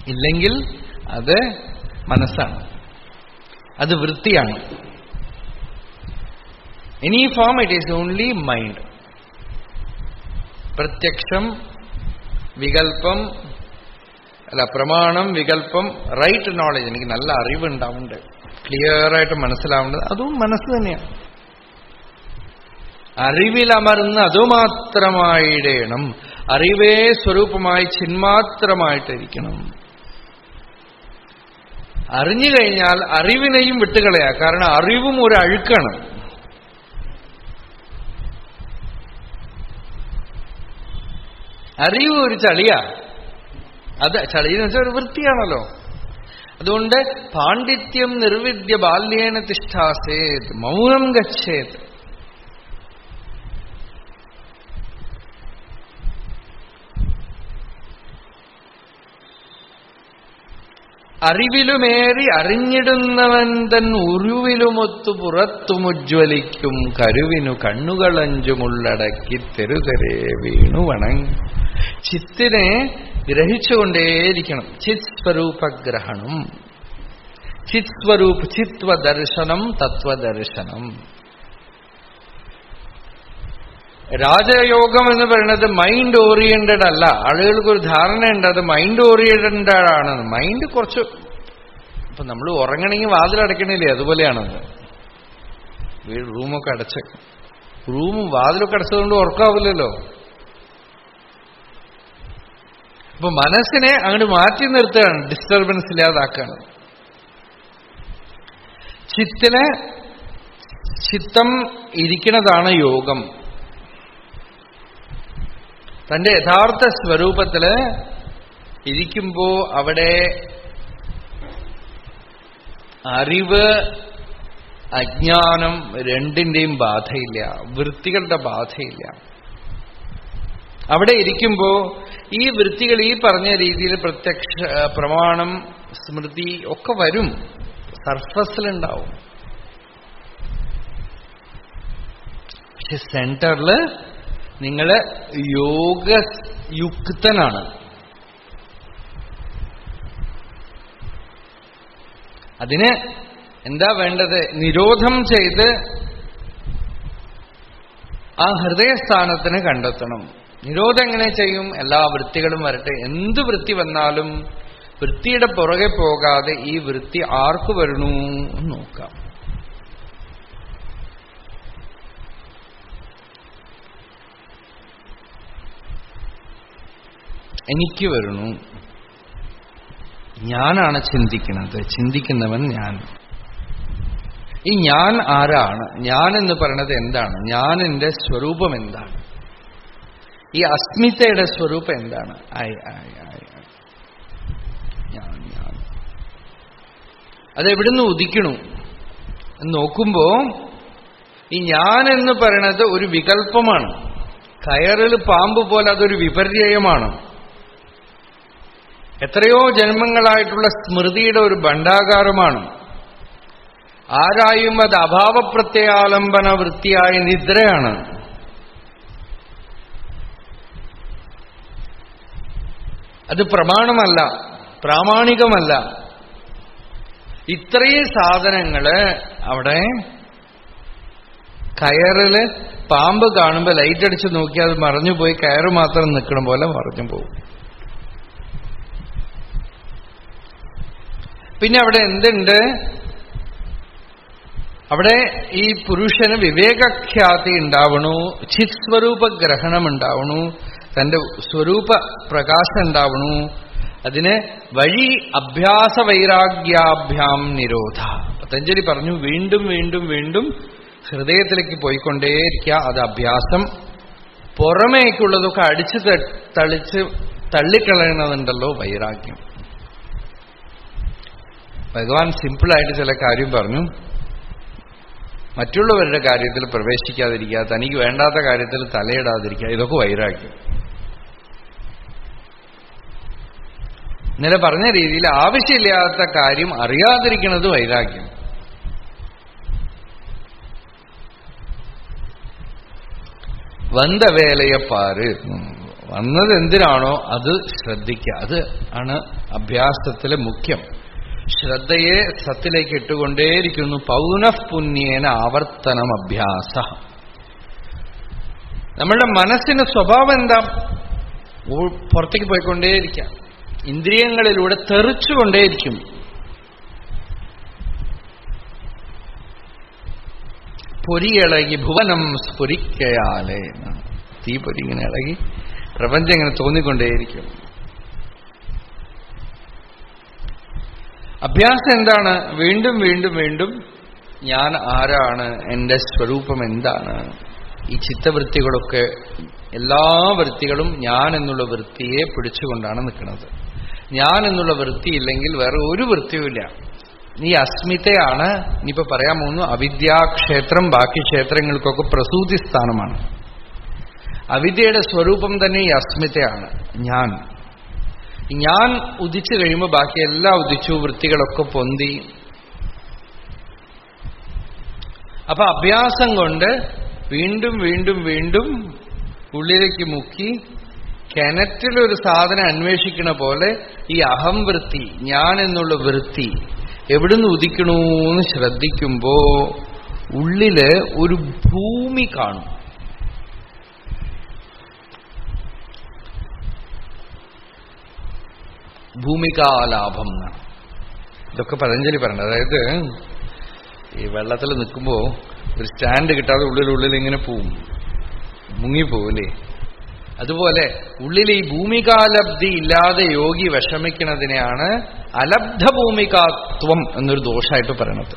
ഇല്ലെങ്കിൽ അത് മനസ്സാണ്, അത് വൃത്തിയാണ്. Any form it is only mind. പ്രത്യക്ഷം, വികല്പം, പ്രമാണം, വികല്പം, റൈറ്റ് നോളജ്, എനിക്ക് നല്ല അറിവുണ്ടാവുന്നുണ്ട്, ക്ലിയറായിട്ട് മനസ്സിലാവേണ്ടത്, അതും മനസ്സ് തന്നെയാണ്. അറിവിലമർന്ന് അതുമാത്രമായിടേണം. അറിവേ സ്വരൂപമായി ചിന്മാത്രമായിട്ടിരിക്കണം. അറിഞ്ഞു കഴിഞ്ഞാൽ അറിവിനെയും വിട്ടുകളയാ. കാരണം അറിവും ഒരു അഴുക്കാണ്. അറിവ് ഒരു ചളിയാ. അത് ചളിയെന്ന് വെച്ചാൽ ഒരു വൃത്തിയാണല്ലോ. അതുകൊണ്ട് പാണ്ഡിത്യം നിർവിദ്യ ബാല്യേന തിഷ്ഠാസേത് മൗനം ഗച്ഛേത്. അറിവിലുമേറി അറിഞ്ഞിടുന്നവൻ തൻ ഉരുവിലുമൊത്തു പുറത്തുമുജ്വലിക്കും കരുവിനു കണ്ണുകളഞ്ചുമുള്ളടക്കി തെരുതെരെ വീണു വണങ്ങി. ചിത്തിനെ ഗ്രഹിച്ചുകൊണ്ടേയിരിക്കണം. ചിത് സ്വരൂപഗ്രഹണം, ചിത്വദർശനം, തത്വദർശനം. രാജയോഗം എന്ന് പറയുന്നത് മൈൻഡ് ഓറിയന്റഡ് അല്ല. ആളുകൾക്കൊരു ധാരണയുണ്ട് അത് മൈൻഡ് ഓറിയന്റഡ് ആണെന്ന്. മൈൻഡ് കുറച്ച്, ഇപ്പൊ നമ്മൾ ഉറങ്ങണമെങ്കിൽ വാതിലടയ്ക്കണില്ലേ, അതുപോലെയാണത്. റൂമൊക്കെ അടച്ച്, വാതിലൊക്കെ അടച്ചതുകൊണ്ട് ഉറക്കാവില്ലല്ലോ. അപ്പൊ മനസ്സിനെ അങ്ങോട്ട് മാറ്റി നിർത്തുകയാണ്, ഡിസ്റ്റർബൻസ് ഇല്ലാതാക്കാണ്. ചിത്തം ഇരിക്കുന്നതാണ് യോഗം. തന്റെ യഥാർത്ഥ സ്വരൂപത്തില് ഇരിക്കുമ്പോ അവിടെ അറിവ്, അജ്ഞാനം രണ്ടിന്റെയും ബാധയില്ല, വൃത്തികളുടെ ബാധയില്ല. അവിടെ ഇരിക്കുമ്പോ ഈ വൃത്തികൾ ഈ പറഞ്ഞ രീതിയിൽ പ്രത്യക്ഷ, പ്രമാണം, സ്മൃതി ഒക്കെ വരും, സർഫസിലുണ്ടാവും. പക്ഷെ സെന്ററില് നിങ്ങള് യോഗയുക്തനാണ്. അതിന് എന്താ വേണ്ടത്? നിരോധം ചെയ്ത് ആ ഹൃദയസ്ഥാനത്തിന് കണ്ടെത്തണം. നിരോധം എങ്ങനെ ചെയ്യും? എല്ലാ വൃത്തികളും വരട്ടെ, എന്ത് വൃത്തി വന്നാലും വൃത്തിയുടെ പുറകെ പോകാതെ ഈ വൃത്തി ആർക്ക് വരണു എന്ന് നോക്കാം. എനിക്ക് വരണു, ഞാനാണ് ചിന്തിക്കുന്നത്, ചിന്തിക്കുന്നവൻ ഞാൻ. ഈ ഞാൻ ആരാണ്? ഞാൻ എന്ന് പറയുന്നത് എന്താണ്? ഞാനെന്റെ സ്വരൂപം എന്താണ്? ഈ അസ്മിതയുടെ സ്വരൂപം എന്താണ്? ഞാൻ അതെവിടുന്ന് ഉദിക്കണു എന്ന് നോക്കുമ്പോ ഈ ഞാൻ എന്ന് പറയുന്നത് ഒരു വികല്പമാണ്. കയറിൽ പാമ്പ് പോലെ അതൊരു വിപര്യമാണ്. എത്രയോ ജന്മങ്ങളായിട്ടുള്ള സ്മൃതിയുടെ ഒരു ഭണ്ഡാകാരമാണ്. ആരായും അത് അഭാവപ്രത്യാലംബന വൃത്തിയായ നിദ്രയാണ്. അത് പ്രമാണമല്ല, പ്രാമാണികമല്ല. ഇത്രയും സാധനങ്ങള് അവിടെ കയറില് പാമ്പ് കാണുമ്പോൾ ലൈറ്റ് അടിച്ച് നോക്കിയാൽ അത് മറഞ്ഞുപോയി, കയറ് മാത്രം നിൽക്കണ പോലെ മറഞ്ഞു പോകും. പിന്നെ അവിടെ എന്തുണ്ട്? അവിടെ ഈ പുരുഷന് വിവേകഖ്യാതി ഉണ്ടാവണു, ചിത് സ്വരൂപ ഗ്രഹണം ഉണ്ടാവണു, തന്റെ സ്വരൂപ പ്രകാശം ഉണ്ടാവണു. അതിന് വഴി അഭ്യാസ വൈരാഗ്യാഭ്യാം നിരോധ. പതഞ്ജലി പറഞ്ഞു, വീണ്ടും വീണ്ടും വീണ്ടും ഹൃദയത്തിലേക്ക് പോയിക്കൊണ്ടേയിരിക്കുക. അത് അഭ്യാസം. പുറമേക്കുള്ളതൊക്കെ അടിച്ചു തളിച്ച് തള്ളിക്കളയുന്നതുണ്ടല്ലോ വൈരാഗ്യം. ഭഗവാൻ സിമ്പിളായിട്ട് ചില കാര്യം പറഞ്ഞു. മറ്റുള്ളവരുടെ കാര്യത്തിൽ പ്രവേശിക്കാതിരിക്കുക, തനിക്ക് വേണ്ടാത്ത കാര്യത്തിൽ തലയിടാതിരിക്കുക, ഇതൊക്കെ വൈരാഗ്യം. ഇന്നലെ പറഞ്ഞ രീതിയിൽ ആവശ്യമില്ലാത്ത കാര്യം അറിയാതിരിക്കുന്നത് വൈരാഗ്യം. വന്ന വേലയെ പാര്, വന്നത് എന്തിനാണോ അത് ശ്രദ്ധിക്കുക. അത് ആണ് അഭ്യാസത്തിലെ മുഖ്യം. ശ്രദ്ധയെ സത്തിലേക്ക് ഇട്ടുകൊണ്ടേയിരിക്കുന്നു. പൗനഃപുണ്യേന ആവർത്തനം അഭ്യാസ. നമ്മളുടെ മനസ്സിന് സ്വഭാവം എന്താ? പുറത്തേക്ക് പോയിക്കൊണ്ടേയിരിക്കാം, ഇന്ദ്രിയങ്ങളിലൂടെ തെറിച്ചുകൊണ്ടേയിരിക്കും. പൊരിയിളകി ഭുവനം സ്ഫുരിക്കയാലേ. തീപ്പൊരി ഇങ്ങനെ ഇളകി പ്രപഞ്ചം ഇങ്ങനെ തോന്നിക്കൊണ്ടേയിരിക്കും. അഭ്യാസം എന്താണ്? വീണ്ടും വീണ്ടും വീണ്ടും ഞാൻ ആരാണ്, എന്റെ സ്വരൂപം എന്താണ്. ഈ ചിത്തവൃത്തികളൊക്കെ, എല്ലാ വൃത്തികളും ഞാൻ എന്നുള്ള വൃത്തിയെ പിടിച്ചുകൊണ്ടാണ് നിൽക്കുന്നത്. ഞാൻ എന്നുള്ള വൃത്തിയില്ലെങ്കിൽ വേറെ ഒരു വൃത്തിയുമില്ല. ഈ അസ്മിതയാണ്. ഇനിയിപ്പോ പറയാൻ പോകുന്നു, അവിദ്യാക്ഷേത്രം ബാക്കി ക്ഷേത്രങ്ങൾക്കൊക്കെ പ്രസൂതി സ്ഥാനമാണ്. അവിദ്യയുടെ സ്വരൂപം തന്നെ ഈ അസ്മിതയാണ്, ഞാൻ. ഞാൻ ഉദിച്ചു കഴിയുമ്പോൾ ബാക്കി എല്ലാം ഉദിച്ചു, വൃത്തികളൊക്കെ പൊന്തി. അപ്പൊ അഭ്യാസം കൊണ്ട് വീണ്ടും വീണ്ടും വീണ്ടും ഉള്ളിലേക്ക് മുക്കി കിണറ്റിലൊരു സാധനം അന്വേഷിക്കണ പോലെ ഈ അഹംവൃത്തി, ഞാൻ എന്നുള്ള വൃത്തി എവിടുന്ന് ഉദിക്കണൂന്ന് ശ്രദ്ധിക്കുമ്പോ ഉള്ളില് ഒരു ഭൂമി കാണും. ഭൂമികാലാഭം എന്നാണ് ഇതൊക്കെ പതഞ്ജലി പറഞ്ഞത്. അതായത് ഈ വെള്ളത്തിൽ നിൽക്കുമ്പോ ഒരു സ്റ്റാൻഡ് കിട്ടാതെ ഉള്ളിൽ ഇങ്ങനെ പോവും, മുങ്ങിപ്പോവില്ലേ? അതുപോലെ ഉള്ളിൽ ഈ ഭൂമികാലബ്ധി ഇല്ലാതെ യോഗി വിഷമിക്കുന്നതിനെയാണ് അലബ്ധ ഭൂമികാത്വം എന്നൊരു ദോഷമായിട്ട് പറയണത്.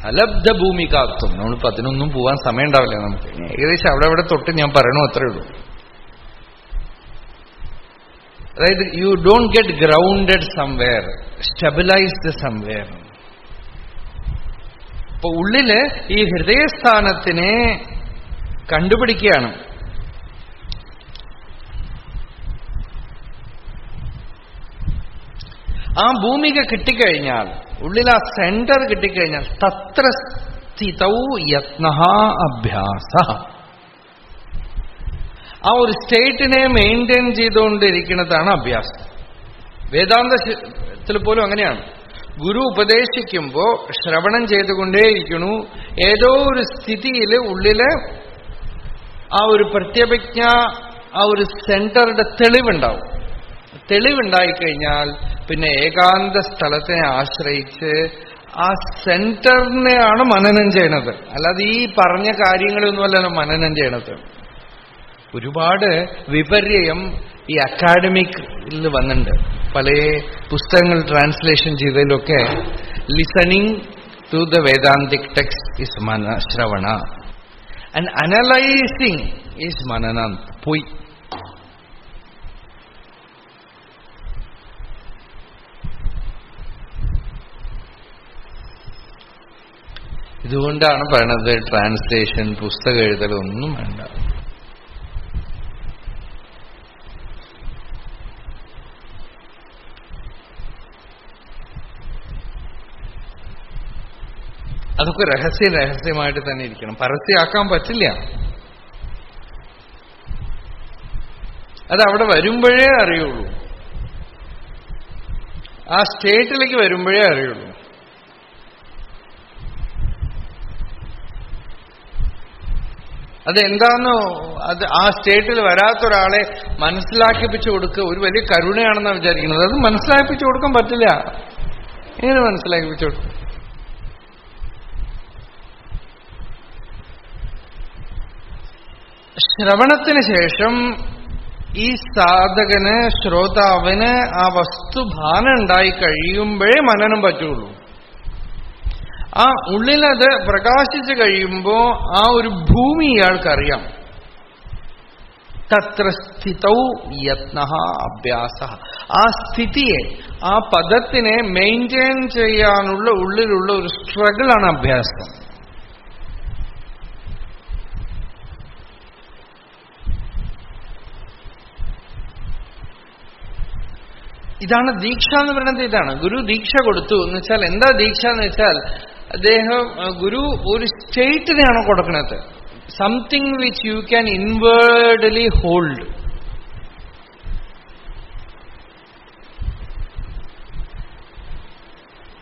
അലബ്ധ ഭൂമികാത്വം. നമ്മളിപ്പോ അതിനൊന്നും പോവാൻ സമയം ഉണ്ടാവില്ല നമുക്ക്. ഏകദേശം അവിടെ തൊട്ട് ഞാൻ പറയണു, അത്രേ ഉള്ളൂ. അതായത് you don't get grounded somewhere, stabilised somewhere. ഇപ്പൊ ഉള്ളില് ഈ ഹൃദയസ്ഥാനത്തിനെ കണ്ടുപിടിക്കുകയാണ്. ആ ഭൂമിക കിട്ടിക്കഴിഞ്ഞാൽ, ഉള്ളിൽ ആ സെന്റർ കിട്ടിക്കഴിഞ്ഞാൽ, തത്ര സ്ഥിതൗ യത്നഃ അഭ്യാസ. ആ ഒരു സ്റ്റേറ്റിനെ മെയിൻറ്റെയിൻ ചെയ്തുകൊണ്ടിരിക്കുന്നതാണ് അഭ്യാസം. വേദാന്തത്തിൽ പോലും അങ്ങനെയാണ്. ഗുരു ഉപദേശിക്കുമ്പോ ശ്രവണം ചെയ്തുകൊണ്ടേയിരിക്കണു. ഏതോ ഒരു സ്ഥിതിയിൽ ഉള്ളില് ആ ഒരു പ്രത്യഭിജ്ഞ, ആ ഒരു സെന്ററുടെ തെളിവുണ്ടാവും. തെളിവുണ്ടായിക്കഴിഞ്ഞാൽ പിന്നെ ഏകാന്ത സ്ഥലത്തിനെ ആശ്രയിച്ച് ആ സെന്ററിനെയാണ് മനനം ചെയ്യണത്. അല്ലാതെ ഈ പറഞ്ഞ കാര്യങ്ങളൊന്നുമല്ലല്ലോ മനനം ചെയ്യണത്. ഒരുപാട് വിപര്യം ഈ അക്കാഡമിക്കിൽ വന്നിട്ടുണ്ട്. പല പുസ്തകങ്ങൾ ട്രാൻസ്ലേഷൻ ചെയ്തതിലൊക്കെ listening to the Vedantic text is shravana and analysing is mananam. പോയി. ഇതുകൊണ്ടാണ് പറയണത് ട്രാൻസ്ലേഷൻ, പുസ്തകം എഴുതലൊന്നും വേണ്ട. അതൊക്കെ രഹസ്യമായിട്ട് തന്നെ ഇരിക്കണം. പരസ്യമാക്കാൻ പറ്റില്ല. അത് അവിടെ വരുമ്പോഴേ അറിയുള്ളൂ. ആ സ്റ്റേറ്റിലേക്ക് വരുമ്പോഴേ അറിയുള്ളൂ. അതെന്താന്നോ ആ സ്റ്റേറ്റിൽ വരാത്തൊരാളെ മനസ്സിലാക്കിപ്പിച്ചു കൊടുക്കുക ഒരു വലിയ കരുണയാണെന്നാണ് വിചാരിക്കുന്നത്. അത് മനസ്സിലാക്കിപ്പിച്ചു കൊടുക്കാൻ പറ്റില്ല. എങ്ങനെ മനസ്സിലാക്കിപ്പിച്ചു കൊടുക്കും? ശ്രവണത്തിന് ശേഷം ഈ സാധകന്, ശ്രോതാവിന് ആ വസ്തുഭാനം ഉണ്ടായി കഴിയുമ്പോഴേ മനനം പറ്റുള്ളൂ. ആ ഉള്ളിലത് പ്രകാശിച്ചു കഴിയുമ്പോ ആ ഒരു ഭൂമി ഇയാൾക്കറിയാം. തത്ര സ്ഥിതൗ യത്നഃ അഭ്യാസഃ. ആ സ്ഥിതിയെ, ആ പദത്തിനെ മെയിൻറ്റെയിൻ ചെയ്യാനുള്ള ഉള്ളിലുള്ള ഒരു സ്ട്രഗിളാണ് അഭ്യാസം. ഇതാണ് ദീക്ഷ എന്ന് പറയുന്നത്. ഇതാണ് ഗുരു ദീക്ഷ കൊടുത്തു എന്ന് വെച്ചാൽ എന്താ ദീക്ഷ എന്ന് വെച്ചാൽ ഗുരു ഒരു സ്റ്റേറ്റിനെയാണ് കൊടുക്കുന്നത്. Something which you can inwardly hold.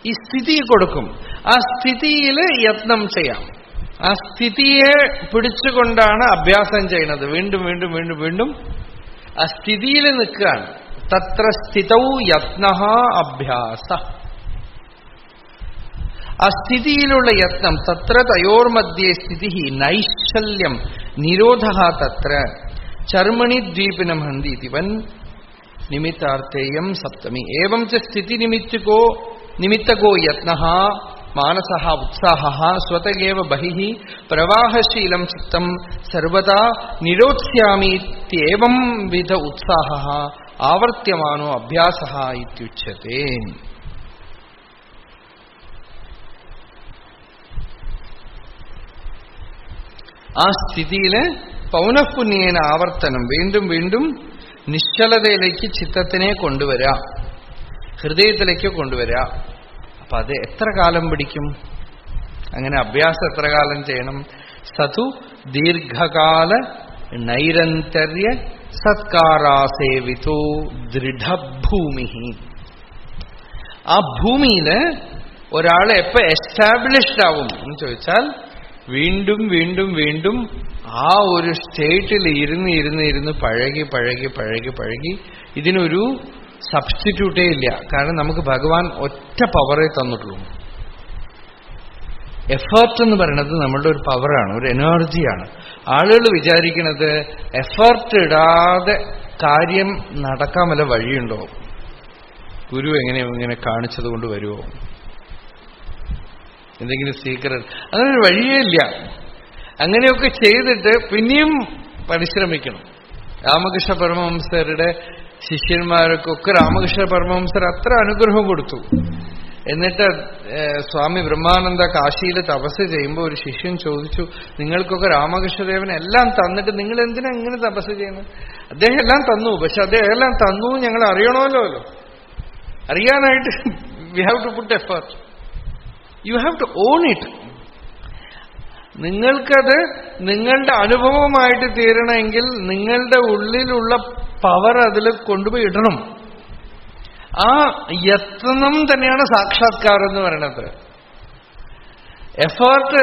ഈ സ്ഥിതി കൊടുക്കും. ആ സ്ഥിതിയിൽ യത്നം ചെയ്യാം. ആ സ്ഥിതിയെ പിടിച്ചുകൊണ്ടാണ് അഭ്യാസം ചെയ്യുന്നത്. വീണ്ടും വീണ്ടും വീണ്ടും വീണ്ടും ആ സ്ഥിതിയിൽ നിൽക്കുകയാണ്. തത്ര സ്ഥിതൗ യത്നഃ അഭ്യാസഃ. ആ സ്ഥിതിയിലുള്ള യത്നം. തത്ര തയോർമധ്യേ സ്ഥിതി നൈശ്ചല്യം നിരോധഃ തത്ര ചർമ്മണി ദ്വീപിനം ഹന്തി ഇവൻ നിമിത്താർത്ഥേയം സപ്തമി. ഏവം ച സ്ഥിതി നിമിത്തകോ യത്നഃ മാനസഃ ഉത്സാഹഃ സ്വതയേവ ബഹിഃ പ്രവാഹശീലം ചിത്തം സർവദാ നിരോധ്യാമീത്യേവം വിധ ഉത്സാഹഃ ആവർത്യമാനോ അഭ്യാസഃ ഇത്യുച്യത്തെ. ആ സ്ഥിതിയില് പൗനഃപുണ്യേന ആവർത്തനം, വീണ്ടും വീണ്ടും നിശ്ചലതയിലേക്ക് ചിത്തത്തിനെ കൊണ്ടുവരാ, ഹൃദയത്തിലേക്ക് കൊണ്ടുവരാ. അപ്പൊ അത് എത്ര കാലം പിടിക്കും? അങ്ങനെ അഭ്യാസം എത്ര കാലം ചെയ്യണം? സതു ദീർഘകാല നൈരന്തര്യ സത്കാരാസേവിതോ ദൃഢഭൂമി. ആ ഭൂമിയില് ഒരാളെ എപ്പോ എസ്റ്റാബ്ലിഷ്ഡ് ആവും എന്ന് ചോദിച്ചാൽ വീണ്ടും വീണ്ടും വീണ്ടും ആ ഒരു സ്റ്റേറ്റിൽ ഇരുന്ന് പഴകി പഴകി പഴകി പഴകി ഇതിനൊരു സബ്സ്റ്റിറ്റ്യൂട്ടേ ഇല്ല. കാരണം നമുക്ക് ഭഗവാൻ ഒറ്റ പവറേ തന്നിട്ടുള്ളൂ. എഫേർട്ട് എന്ന് പറയുന്നത് നമ്മളുടെ ഒരു പവറാണ്, ഒരു എനർജിയാണ്. ആളുകൾ വിചാരിക്കുന്നത് എഫേർട്ട് ഇടാതെ കാര്യം നടക്കാൻ വല്ല വഴിയുണ്ടോ, ഗുരു ഇങ്ങനെ കാണിച്ചത് കൊണ്ട് വരുമോ, എന്തെങ്കിലും സീക്രട്ട്, അങ്ങനെ ഒരു വഴിയേ ഇല്ല. അങ്ങനെയൊക്കെ ചെയ്തിട്ട് പിന്നെയും പരിശ്രമിക്കണം. രാമകൃഷ്ണ പരമഹംസരുടെ ശിഷ്യന്മാർക്കൊക്കെ രാമകൃഷ്ണ പരമഹംസർ അത്ര അനുഗ്രഹം കൊടുത്തു. എന്നിട്ട് സ്വാമി ബ്രഹ്മാനന്ദ കാശിയിൽ തപസ് ചെയ്യുമ്പോൾ ഒരു ശിഷ്യൻ ചോദിച്ചു, നിങ്ങൾക്കൊക്കെ രാമകൃഷ്ണദേവൻ എല്ലാം തന്നിട്ട് നിങ്ങൾ എന്തിനാ ഇങ്ങനെ തപസ് ചെയ്യുന്നത്? അദ്ദേഹം എല്ലാം തന്നു, പക്ഷെ അദ്ദേഹം എല്ലാം തന്നു ഞങ്ങൾ അറിയണമല്ലോ. അറിയാനായിട്ട് we have to put effort, you have to own it. നിങ്ങൾക്കത് നിങ്ങളുടെ അനുഭവമായിട്ട് തീരണമെങ്കിൽ നിങ്ങളുടെ ഉള്ളിലുള്ള പവർ അതിൽ കൊണ്ടുപോയി ഇടണം. ആ യത്നം തന്നെയാണ് സാക്ഷാത്കാരം എന്ന് പറയുന്നത്. എഫേർട്ട്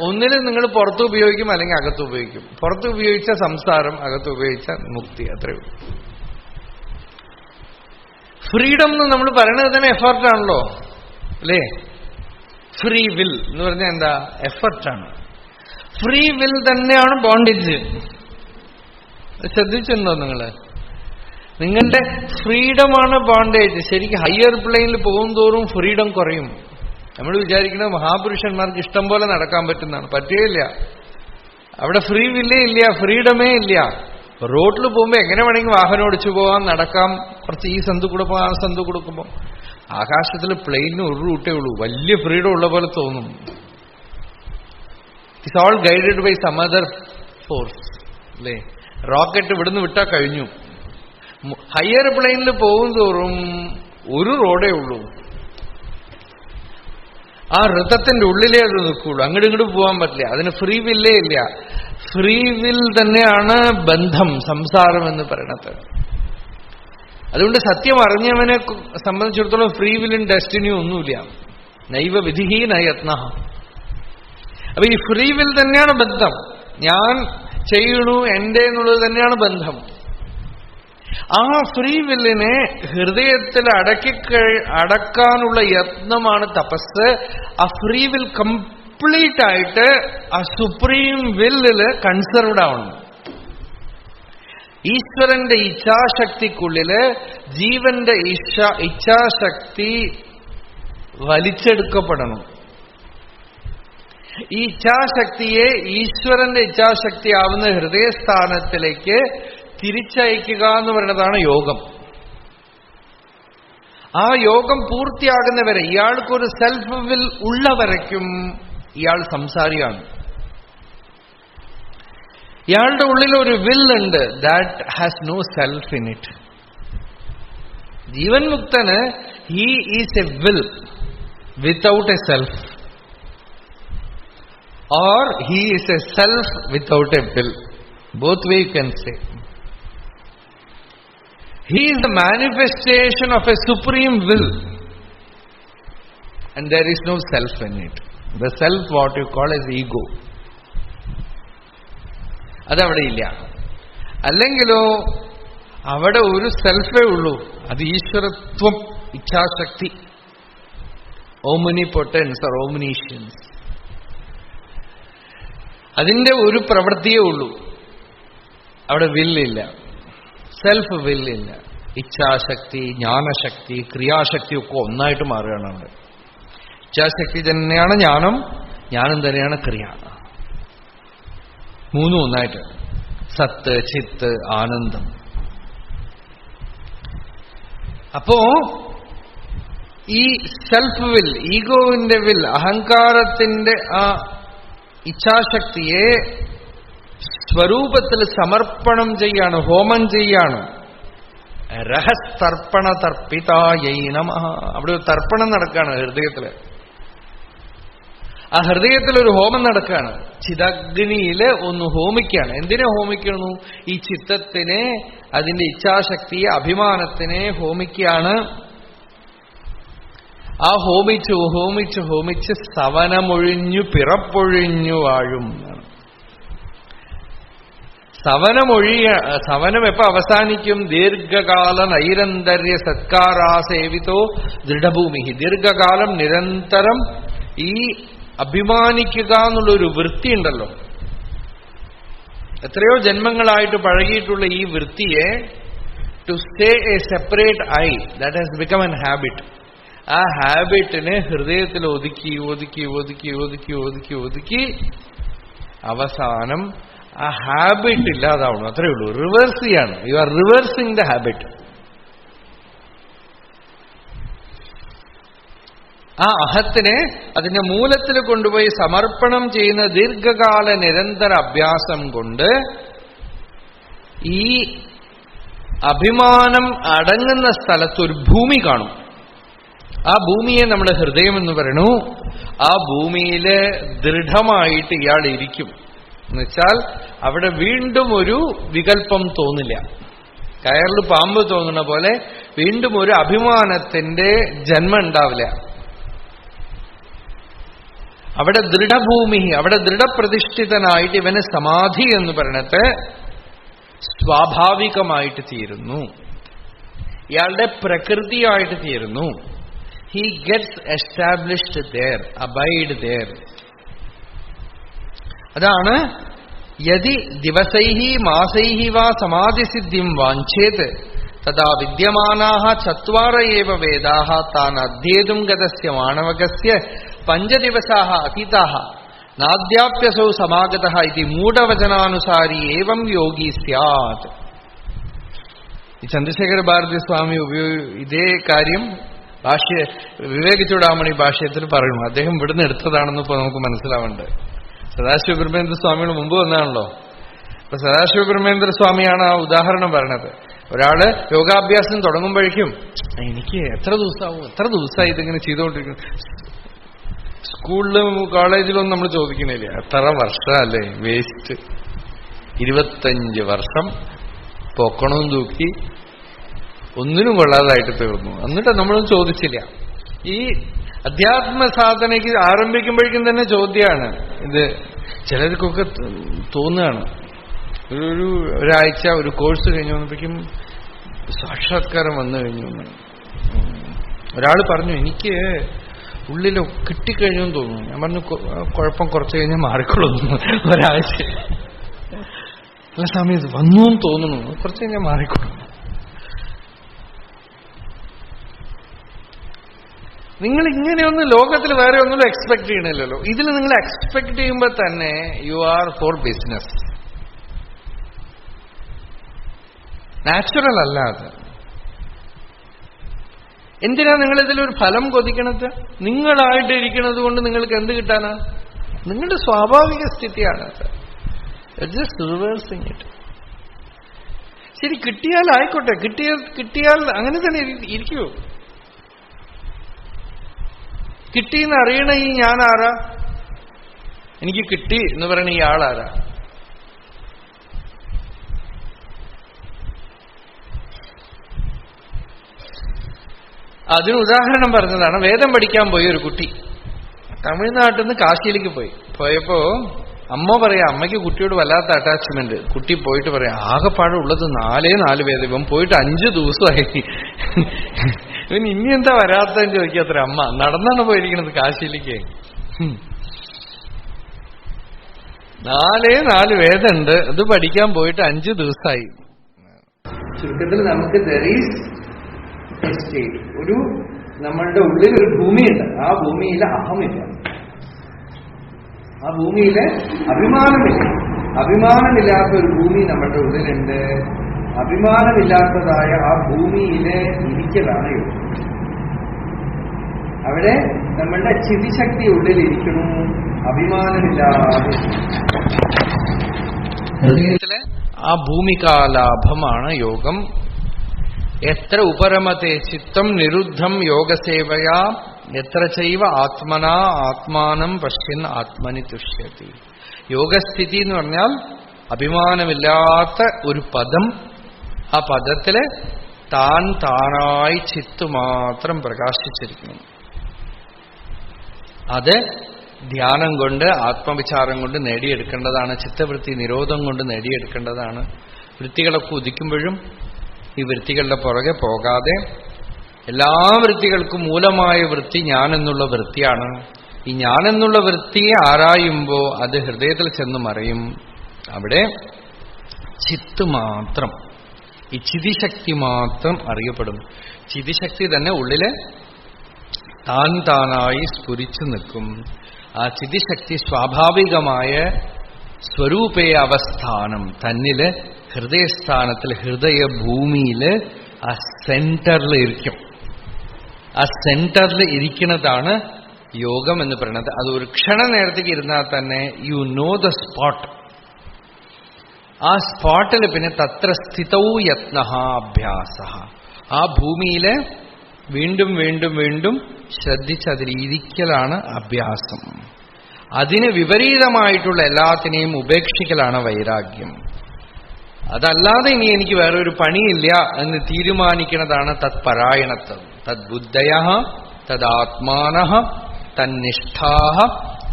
ഒന്നിൽ നിങ്ങൾ പുറത്ത് ഉപയോഗിക്കും, അല്ലെങ്കിൽ അകത്ത് ഉപയോഗിക്കും. പുറത്ത് ഉപയോഗിച്ച സംസാരം, അകത്ത് ഉപയോഗിച്ച മുക്തി, അത്രയേ ഉള്ളൂ. ഫ്രീഡം എന്ന് നമ്മൾ പറയുന്നത് തന്നെ എഫേർട്ടാണല്ലോ, അല്ലേ? ഫ്രീ വിൽ എന്ന് പറഞ്ഞാൽ എന്താ? എഫർട്ടാണ്. ഫ്രീ വിൽ തന്നെയാണ് ബോണ്ടേജ്. ശ്രദ്ധിച്ചിട്ടുണ്ടോ നിങ്ങള്? നിങ്ങളുടെ ഫ്രീഡമാണ് ബോണ്ടേജ്. ശരിക്കും ഹയർ പ്ലെയിനിൽ പോകുന്തോറും ഫ്രീഡം കുറയും. നമ്മൾ വിചാരിക്കുന്നത് മഹാപുരുഷന്മാർക്ക് ഇഷ്ടം പോലെ നടക്കാൻ പറ്റുന്നതാണ്. പറ്റുകയില്ല. അവിടെ ഫ്രീ വില്ലേ ഇല്ല, ഫ്രീഡമേ ഇല്ല. റോഡിൽ പോകുമ്പോൾ എങ്ങനെ വേണമെങ്കിൽ വാഹനം ഓടിച്ചു പോകാം, നടക്കാം, കുറച്ച് ഈ സന്തു കൂടെ പോകാം, ആ സന്തു കൊടുക്കുമ്പോൾ. ആകാശത്തിൽ പ്ലെയിനിന് ഒരു റൂട്ടേ ഉള്ളൂ. വലിയ ഫ്രീഡം ഉള്ള പോലെ തോന്നും. It's all guided by some other force, അല്ലേ? റോക്കറ്റ് ഇവിടുന്ന് വിട്ടാൽ കഴിഞ്ഞു. ഹയർ പ്ലെയിനിൽ പോകും തോറും ഒരു റോഡേ ഉള്ളൂ. ആ ഋതത്തിന്റെ ഉള്ളിലേ അത് നിൽക്കുള്ളൂ. അങ്ങോട്ടും ഇങ്ങോട്ടും പോകാൻ പറ്റില്ല. അതിന് ഫ്രീ വില്ലേ ഇല്ല. ഫ്രീ വിൽ തന്നെയാണ് ബന്ധം, സംസാരം എന്ന് പറയണത്. അതുകൊണ്ട് സത്യം അറിഞ്ഞവനെ സംബന്ധിച്ചിടത്തോളം ഫ്രീ വില്ലും ഡെസ്റ്റിനിയും ഒന്നുമില്ല. നൈവ വിധിഹി നയത്ന. അപ്പൊ ഈ ഫ്രീ വിൽ തന്നെയാണ് ബന്ധം. ഞാൻ ചെയ്യണു എന്റെ എന്നുള്ളത് തന്നെയാണ് ബന്ധം. ആ ഫ്രീ വില്ലിനെ ഹൃദയത്തിൽ അടക്കാനുള്ള യത്നമാണ് തപസ്. ആ ഫ്രീ വിൽ കംപ്ലീറ്റ് ആയിട്ട് ആ സുപ്രീം വില്ലില് കൺസർവ്ഡ് ആവണം. ഈശ്വരന്റെ ഇച്ഛാശക്തിക്കുള്ളില് ജീവന്റെ ഇച്ഛാശക്തി വലിച്ചെടുക്കപ്പെടണം. ഈ ഇച്ഛാശക്തിയെ ഈശ്വരന്റെ ഇച്ഛാശക്തി ആവുന്ന ഹൃദയസ്ഥാനത്തിലേക്ക് തിരിച്ചയക്കുക എന്ന് പറയുന്നതാണ് യോഗം. ആ യോഗം പൂർത്തിയാകുന്നവരെ, ഇയാൾക്കൊരു സെൽഫ് വിൽ ഉള്ളവരയ്ക്കും ഇയാൾ സംസാരിയാണ്. ഇയാളുടെ ഉള്ളിൽ ഒരു വിൽ ഉണ്ട്, that has no self in it. ജീവൻ മുക്തന് he is a will without a self, or he is a self without a will. Both way you can say. He is the manifestation of a supreme will, and there is no self in it. The self, what you call as ego, അതവിടെ ഇല്ല. അല്ലെങ്കിലോ അവിടെ ഒരു സെൽഫേ ഉള്ളൂ, അത് ഈശ്വരത്വം, ഇച്ഛാശക്തി, ഓംനിപൊട്ടൻസ് or ഓംനീഷ്യൻസ്. അതിന്റെ ഒരു പ്രവൃത്തിയേ ഉള്ളൂ, അവിടെ വില്ലില്ല, സെൽഫ് വില്ലില്ല. ഇച്ഛാശക്തി, ജ്ഞാനശക്തി, ക്രിയാശക്തി ഒക്കെ ഒന്നായിട്ട് മാറുകയാണ് അവിടെ. ഇച്ഛാശക്തി തന്നെയാണ് ജ്ഞാനം, ജ്ഞാനം തന്നെയാണ് ക്രിയ, മൂന്നും ഒന്നായിട്ട്. സത്ത്, ചിത്ത്, ആനന്ദം. അപ്പോ ഈ സെൽഫ് വിൽ, ഈഗോവിന്റെ വിൽ, അഹങ്കാരത്തിന്റെ ആ ഇച്ഛാശക്തിയെ സ്വരൂപത്തിൽ സമർപ്പണം ചെയ്യാണ്, ഹോമം ചെയ്യാണ്. രഹസ്തർപ്പണ തർപ്പിതായൈ നമഃ. അവിടെ ഒരു തർപ്പണം നടക്കുകയാണ് ഹൃദയത്തില്. ആ ഹൃദയത്തിലൊരു ഹോമം നടക്കുകയാണ്. ചിദഗ്നിയില് ഒന്ന് ഹോമിക്കുകയാണ്. എന്തിനെ ഹോമിക്കുന്നു? ഈ ചിത്തത്തിനെ, അതിന്റെ ഇച്ഛാശക്തിയെ, അഭിമാനത്തിനെ ഹോമിക്കുകയാണ്. ആ ഹോമിച്ചു ഹോമിച്ച് ഹോമിച്ച് സവനമൊഴിഞ്ഞു പിറപ്പൊഴിഞ്ഞു വാഴും. സവനം എപ്പോ അവസാനിക്കും? ദീർഘകാല നൈരന്തര്യ സത്കാരാസേവിതോ ദൃഢഭൂമി. ദീർഘകാലം നിരന്തരം ഈ അഭിമാനിക്കുക എന്നുള്ളൊരു വൃത്തി ഉണ്ടല്ലോ, എത്രയോ ജന്മങ്ങളായിട്ട് പഴകിയിട്ടുള്ള ഈ വൃത്തിയെ, to stay a separate I, that has become an habit. ആ ഹാബിറ്റിനെ ഹൃദയത്തിൽ ഒതുക്കി ഒതുക്കി ഒതുക്കി ഒതുക്കി ഒതുക്കി ഒതുക്കി അവസാനം ആ ഹാബിറ്റ് ഇല്ലാതാവണം. അത്രയേ ഉള്ളൂ. റിവേഴ്സ് ചെയ്യാണ്. You are reversing the habit. ആ അഹത്തിനെ അതിന്റെ മൂലത്തിൽ കൊണ്ടുപോയി സമർപ്പണം ചെയ്യുന്ന ദീർഘകാല നിരന്തര അഭ്യാസം കൊണ്ട് ഈ അഭിമാനം അടങ്ങുന്ന സ്ഥലത്തൊരു ഭൂമി കാണും. ആ ഭൂമിയെ നമ്മൾ ഹൃദയം എന്ന് പറയണു. ആ ഭൂമിയില് ദൃഢമായിട്ട് ഇയാൾ ഇരിക്കും. എന്നുവെച്ചാൽ അവിടെ വീണ്ടും ഒരു വികല്പം തോന്നില്ല. കയറിൽ പാമ്പ് തോന്നുന്ന പോലെ വീണ്ടും ഒരു അഭിമാനത്തിന്റെ ജന്മം ഉണ്ടാവില്ല. അവിടെ ദൃഢഭൂമി, അവിടെ ദൃഢപ്രതിഷ്ഠിതനായിട്ട് ഇവന് സമാധി എന്ന് പറയണത് സ്വാഭാവികമായിട്ട് തീരുന്നു, ഇയാളുടെ പ്രകൃതിയായിട്ട് തീരുന്നു. He gets established there, abide there. അതാണ് യദി ദിവസൈഹി മാസൈഹി വാ സമാധിസിദ്ധിം വാഞ്ചേത് തഥാ വിദ്യമാനാഹ ചത്വാര ഏവ വേദാഹ താൻ അധ്യേതും ഗതസ്യ മാണവകസ്യ പഞ്ചദിവസാഹ അതീതാഹ നാദ്യാപ്യസൗ സമാഗതഃ ഇതി മൂഢവചനാനുസാരി ഏവം യോഗി സ്യാത്. ഈ ചന്ദ്രശേഖര ഭാരതി സ്വാമി ഇതേ കാര്യം വിവേക ചൂടാമണി ഭാഷ്യത്തിൽ പറയുന്നു. അദ്ദേഹം ഇവിടുന്ന് എടുത്തതാണെന്ന് ഇപ്പൊ നമുക്ക് മനസ്സിലാവുന്നുണ്ട്. സദാശിവ ബ്രഹ്മേന്ദ്ര സ്വാമിയുടെ മുമ്പ് വന്നാണല്ലോ. അപ്പൊ സദാശിവ ബ്രഹ്മേന്ദ്ര സ്വാമിയാണ് ആ ഉദാഹരണം പറഞ്ഞത്. ഒരാള് യോഗാഭ്യാസം തുടങ്ങുമ്പോഴേക്കും എനിക്ക് എത്ര ദിവസമായി ഇതിങ്ങനെ ചെയ്തുകൊണ്ടിരിക്കുന്നു. സ്കൂളിലും കോളേജിലൊന്നും നമ്മൾ ചോദിക്കുന്നില്ല എത്ര വർഷമല്ലേ വേസ്റ്റ്. 25 വർഷം പൊക്കണവും തൂക്കി ഒന്നിനും കൊള്ളാതായിട്ട് തീർന്നു. എന്നിട്ട് നമ്മളൊന്നും ചോദിച്ചില്ല. ഈ അധ്യാത്മ സാധനയ്ക്ക് ആരംഭിക്കുമ്പോഴേക്കും തന്നെ ചോദ്യമാണ് ഇത്, ചിലർക്കൊക്കെ തോന്നുകയാണ് ഒരാഴ്ച ഒരു കോഴ്സ് കഴിഞ്ഞു വന്നപ്പോഴേക്കും സാക്ഷാത്കാരം വന്നു കഴിഞ്ഞു. ഒരാൾ പറഞ്ഞു, എനിക്ക് ഉള്ളിൽ കിട്ടിക്കഴിഞ്ഞു എന്ന് തോന്നുന്നു. ഞാൻ പറഞ്ഞു, കുഴപ്പം കുറച്ച് കഴിഞ്ഞാൽ മാറിക്കൊള്ളുന്നു. ഒരാഴ്ച അല്ല സമയത്ത് വന്നു എന്ന് തോന്നുന്നു, കുറച്ച് കഴിഞ്ഞാൽ മാറിക്കൊള്ളുന്നു. നിങ്ങൾ ഇങ്ങനെയൊന്നും ലോകത്തിൽ വേറെ ഒന്നും എക്സ്പെക്ട് ചെയ്യണില്ലല്ലോ. ഇതിൽ നിങ്ങൾ എക്സ്പെക്ട് ചെയ്യുമ്പോൾ തന്നെ you are four business. Natural അല്ല അത്. എന്തിനാ നിങ്ങളിതിലൊരു ഫലം കൊതിക്കണത്? നിങ്ങളായിട്ട് ഇരിക്കുന്നത് കൊണ്ട് നിങ്ങൾക്ക് എന്ത് കിട്ടാനാ? നിങ്ങളുടെ സ്വാഭാവിക സ്ഥിതിയാണത്. Just reversing it. ശരി, കിട്ടിയാൽ ആയിക്കോട്ടെ, കിട്ടിയാൽ അങ്ങനെ തന്നെ ഇരിക്കൂ. കിട്ടിയെന്ന് അറിയണ ഈ ഞാൻ ആരാ? എനിക്ക് കിട്ടി എന്ന് പറയണ ഈ ആളാരാ? അതിന് ഉദാഹരണം പറഞ്ഞതാണ്. വേദം പഠിക്കാൻ പോയി ഒരു കുട്ടി തമിഴ്നാട്ടിൽ നിന്ന് കാശിയിലേക്ക് പോയപ്പോ അമ്മ പറയാ, അമ്മയ്ക്ക് കുട്ടിയോട് വല്ലാത്ത അറ്റാച്ച്മെന്റ്. കുട്ടി പോയിട്ട് പറയാം, ആകെപ്പാടെ ഉള്ളത് 4 വേദം, ഇവൻ പോയിട്ട് 5 ദിവസമായി, ഇവൻ ഇനി എന്താ വരാത്തെന്ന് ചോദിക്കാത്ര അമ്മ. നടന്നാണ് പോയിരിക്കണത് കാശിയിലേക്ക്. 4 വേദമുണ്ട്, അത് പഠിക്കാൻ പോയിട്ട് 5 ദിവസമായി. ചുരുക്കത്തിൽ നമുക്ക് ഒരു നമ്മളുടെ ഉള്ളിൽ ഒരു ഭൂമിയുണ്ട്. ആ ഭൂമിയിൽ അഹമില്ല, ആ ഭൂമിയില് അഭിമാനമില്ല. അഭിമാനമില്ലാത്ത ഒരു ഭൂമി നമ്മളുടെ ഉള്ളിലുണ്ട്. അഭിമാനമില്ലാത്തതായ ആ ഭൂമിയിലെ ഇരിക്കലാണ് യോഗം. അവിടെ നമ്മളുടെ ചിതിശക്തി ഉള്ളിലിരിക്കണം, അഭിമാനമില്ലാതെ. ഹൃദയത്തിലെ ആ ഭൂമികാലാഭമാണ് യോഗം. എത്ര ഉപരമത്തെ ചിത്തം നിരുദ്ധം യോഗസേവയാ എത്ര ചൈവ ആത്മനാ ആത്മാനം പശ്യൻ ആത്മനി തുഷ്യതി. യോഗസ്ഥിതി എന്ന് പറഞ്ഞാൽ അഭിമാനമില്ലാത്ത ഒരു പദം. ആ പദത്തില് താനായി ചിത്തു മാത്രം പ്രകാശിച്ചിരിക്കണം. അത് ധ്യാനം കൊണ്ട് ആത്മവിചാരം കൊണ്ട് നേടിയെടുക്കേണ്ടതാണ്. ചിത്തവൃത്തി നിരോധം കൊണ്ട് നേടിയെടുക്കേണ്ടതാണ്. വൃത്തികളൊക്കെ ഉദിക്കുമ്പോഴും ഈ വൃത്തികളുടെ പുറകെ പോകാതെ, എല്ലാ വൃത്തികൾക്കും മൂലമായ വൃത്തി ഞാനെന്നുള്ള വൃത്തിയാണ്. ഈ ഞാനെന്നുള്ള വൃത്തിയെ ആരായുമ്പോ അത് ഹൃദയത്തിൽ ചെന്ന് മറയും. അവിടെ ചിത്ത് മാത്രം, ഈ ചിതിശക്തി മാത്രം അറിയപ്പെടും. ചിതിശക്തി തന്നെ ഉള്ളില് താനായി സ്ഫുരിച്ചു നിൽക്കും. ആ ചിതിശക്തി സ്വാഭാവികമായ സ്വരൂപേ അവസ്ഥാനം തന്നില് ഹൃദയസ്ഥാനത്തിൽ, ഹൃദയഭൂമിയില് ആ സെന്ററിൽ ഇരിക്കും. ആ സെന്ററിൽ ഇരിക്കുന്നതാണ് യോഗം എന്ന് പറയുന്നത്. അത് ഒരു ക്ഷണനേരത്തേക്ക് ഇരുന്നാൽ തന്നെ യു നോ ദ സ്പോട്ട്. ആ സ്പോട്ടിൽ പിന്നെ തത്ര സ്ഥിതൗ യത്നഃ അഭ്യാസഃ. ആ ഭൂമിയിലെ വീണ്ടും വീണ്ടും വീണ്ടും ശ്രദ്ധിച്ചതിലിരിക്കലാണ് അഭ്യാസം. അതിന് വിപരീതമായിട്ടുള്ള എല്ലാത്തിനെയും ഉപേക്ഷിക്കലാണ് വൈരാഗ്യം. അതല്ലാതെ ഇനി എനിക്ക് വേറൊരു പണിയില്ല എന്ന് തീരുമാനിക്കുന്നതാണ് തത്പരായണത്വം. തദ്ബുദ്ധയഃ തദാത്മാനഃ തന്നിഷ്ഠാഃ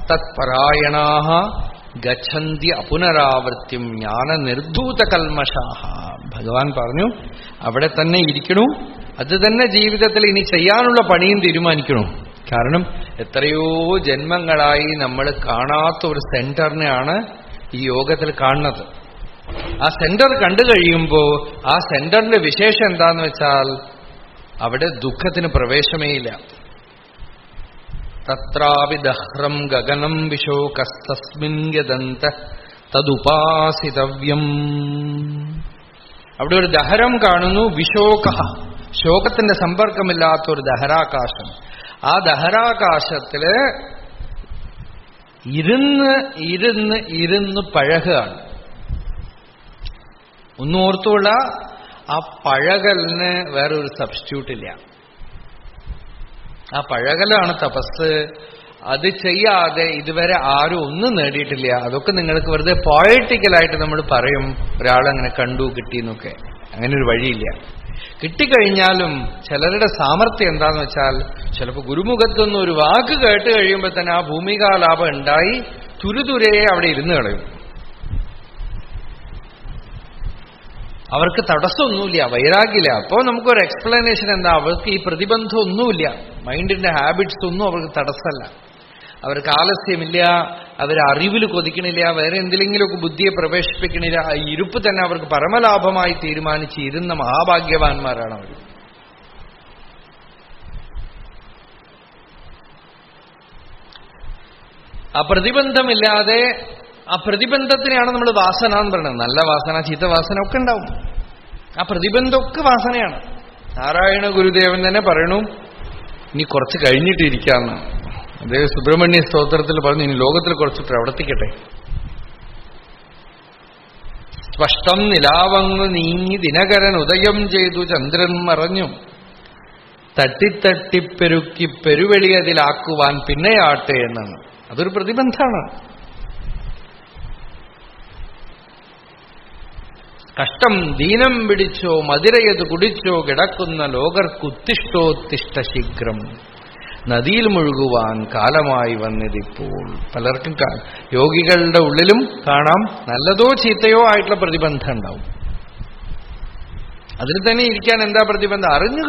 തത്പരായണാഃ ഗച്ഛന്തി അപുനരാവൃത്തിം ജ്ഞാനനിർധൂതകൽമഷാഃ. ഭഗവാൻ പറഞ്ഞു, അവിടെ തന്നെ ഇരിക്കണു. അത് തന്നെ ജീവിതത്തിൽ ഇനി ചെയ്യാനുള്ള പണിയും തീരുമാനിക്കണു. കാരണം എത്രയോ ജന്മങ്ങളായി നമ്മൾ കാണാത്ത ഒരു സെന്ററിനെയാണ് ഈ യോഗത്തിൽ കാണുന്നത്. ആ സെന്റർ കണ്ടു കഴിയുമ്പോ ആ സെന്ററിന്റെ വിശേഷം എന്താന്ന് വെച്ചാൽ അവിടെ ദുഃഖത്തിന് പ്രവേശമേ ഇല്ല. തത്രാപി ദഹ്രം ഗഗനം വിശോകസ്തസ്മിൻ യദന്ത തദുപാസിതവ്യം. അവിടെ ഒരു ദഹരം കാണുന്നു. വിശോക, ശോകത്തിന്റെ സമ്പർക്കമില്ലാത്ത ഒരു ദഹരാകാശം. ആ ദഹരാകാശത്തില് ഇരുന്ന് പഴകുകയാണ്. ഒന്നും ഓർത്തുള്ള ആ പഴകലിന് വേറൊരു സബ്സ്റ്റിറ്റ്യൂട്ട് ഇല്ല. ആ പഴകലാണ് തപസ്. അത് ചെയ്യാതെ ഇതുവരെ ആരും ഒന്നും നേടിയിട്ടില്ല. അതൊക്കെ നിങ്ങൾക്ക് വെറുതെ പോയറ്റിക്കലായിട്ട് നമ്മൾ പറയും, ഒരാളങ്ങനെ കണ്ടു കിട്ടിയെന്നൊക്കെ. അങ്ങനെ ഒരു വഴിയില്ല. കിട്ടിക്കഴിഞ്ഞാലും ചിലരുടെ സാമർത്ഥ്യം എന്താന്ന് വെച്ചാൽ ചിലപ്പോൾ ഗുരുമുഖത്തൊന്നും ഒരു വാക്ക് കേട്ട് കഴിയുമ്പോൾ തന്നെ ആ ഭൂമികാലാപം ഉണ്ടായി തുരുതുരെ അവിടെ ഇരുന്ന് കളയും. അവർക്ക് തടസ്സമൊന്നുമില്ല, വൈരാഗ്യമില്ല. അപ്പോൾ നമുക്കൊരു എക്സ്പ്ലനേഷൻ എന്താ, അവർക്ക് ഈ പ്രതിബന്ധം ഒന്നുമില്ല, മൈൻഡിന്റെ ഹാബിറ്റ്സ് ഒന്നും അവർക്ക് തടസ്സമല്ല, അവർക്ക് ആലസ്യമില്ല, അവർ അറിവിൽ കൊതിക്കണില്ല, വേറെ എന്തിലെങ്കിലുമൊക്കെ ബുദ്ധിയെ പ്രവേശിപ്പിക്കണില്ല. ആ ഇരുപ്പ് തന്നെ അവർക്ക് പരമലാഭമായി തീരുമാനിച്ചിരുന്ന മഹാഭാഗ്യവാന്മാരാണ് അവർ. ആ പ്രതിബന്ധമില്ലാതെ, ആ പ്രതിബന്ധത്തിനെയാണ് നമ്മൾ വാസന എന്ന് പറയുന്നത്. നല്ല വാസന, ചീത്ത വാസന ഒക്കെ ഉണ്ടാവും. ആ പ്രതിബന്ധമൊക്കെ വാസനയാണ്. നാരായണ ഗുരുദേവൻ തന്നെ പറയണു, ഇനി കുറച്ച് കഴിഞ്ഞിട്ടിരിക്കാന്ന്. അദ്ദേഹം സുബ്രഹ്മണ്യ സ്തോത്രത്തിൽ പറഞ്ഞു, ഇനി ലോകത്തിൽ കുറച്ച് പ്രവർത്തിക്കട്ടെ. സ്പഷ്ടം നിലാവങ്ങു നീങ്ങി ദിനകരൻ ഉദയം ചെയ്തു ചന്ദ്രൻ മറഞ്ഞു, തട്ടിത്തട്ടിപ്പെരുക്കി പെരുവെളിയതിലാക്കുവാൻ പിന്നെയാട്ടെ എന്നാണ്. അതൊരു പ്രതിബന്ധമാണ്. കഷ്ടം ദീനം പിടിച്ചോ മതിരയത് കുടിച്ചോ കിടക്കുന്ന ലോകർക്കുത്തിഷ്ടോത്തിഷ്ട ശീഘ്രം, നദിയിൽ മുഴുകുവാൻ കാലമായി വന്നതിപ്പോൾ. പലർക്കും യോഗികളുടെ ഉള്ളിലും കാണാം നല്ലതോ ചീത്തയോ ആയിട്ടുള്ള പ്രതിബന്ധം ഉണ്ടാവും. അതിൽ തന്നെ ഇരിക്കാൻ എന്താ പ്രതിബന്ധം? അറിഞ്ഞു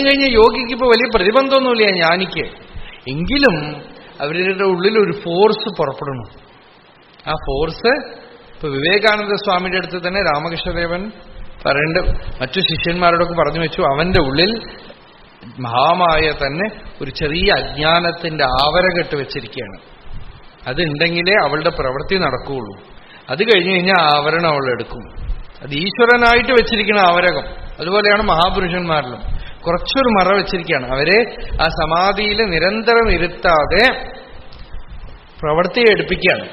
കഴിഞ്ഞ യോഗിക്ക് ഇപ്പൊ വലിയ പ്രതിബന്ധമൊന്നുമില്ല, ജ്ഞാനിക്ക്. എങ്കിലും അവരുടെ ഉള്ളിലൊരു ഫോഴ്സ് പുറപ്പെടുന്നു. ആ ഫോഴ്സ് ഇപ്പൊ വിവേകാനന്ദ സ്വാമിയുടെ അടുത്ത് തന്നെ രാമകൃഷ്ണദേവൻ പറയേണ്ട മറ്റു ശിഷ്യന്മാരോടൊക്കെ പറഞ്ഞു വെച്ചു, അവന്റെ ഉള്ളിൽ മഹാമായ തന്നെ ഒരു ചെറിയ അജ്ഞാനത്തിന്റെ ആവരകെട്ട് വെച്ചിരിക്കുകയാണ്. അതുണ്ടെങ്കിലേ അവളുടെ പ്രവൃത്തി നടക്കുകയുള്ളൂ. അത് കഴിഞ്ഞു കഴിഞ്ഞാൽ ആവരണം അവൾ എടുക്കും. അത് ഈശ്വരനായിട്ട് വെച്ചിരിക്കുന്ന ആവരകം. അതുപോലെയാണ് മഹാപുരുഷന്മാരിലും കുറച്ചൊരു മറ വെച്ചിരിക്കുകയാണ്. അവരെ ആ സമാധിയിൽ നിരന്തരം ഇരുത്താതെ പ്രവൃത്തിയെ എടുപ്പിക്കുകയാണ്,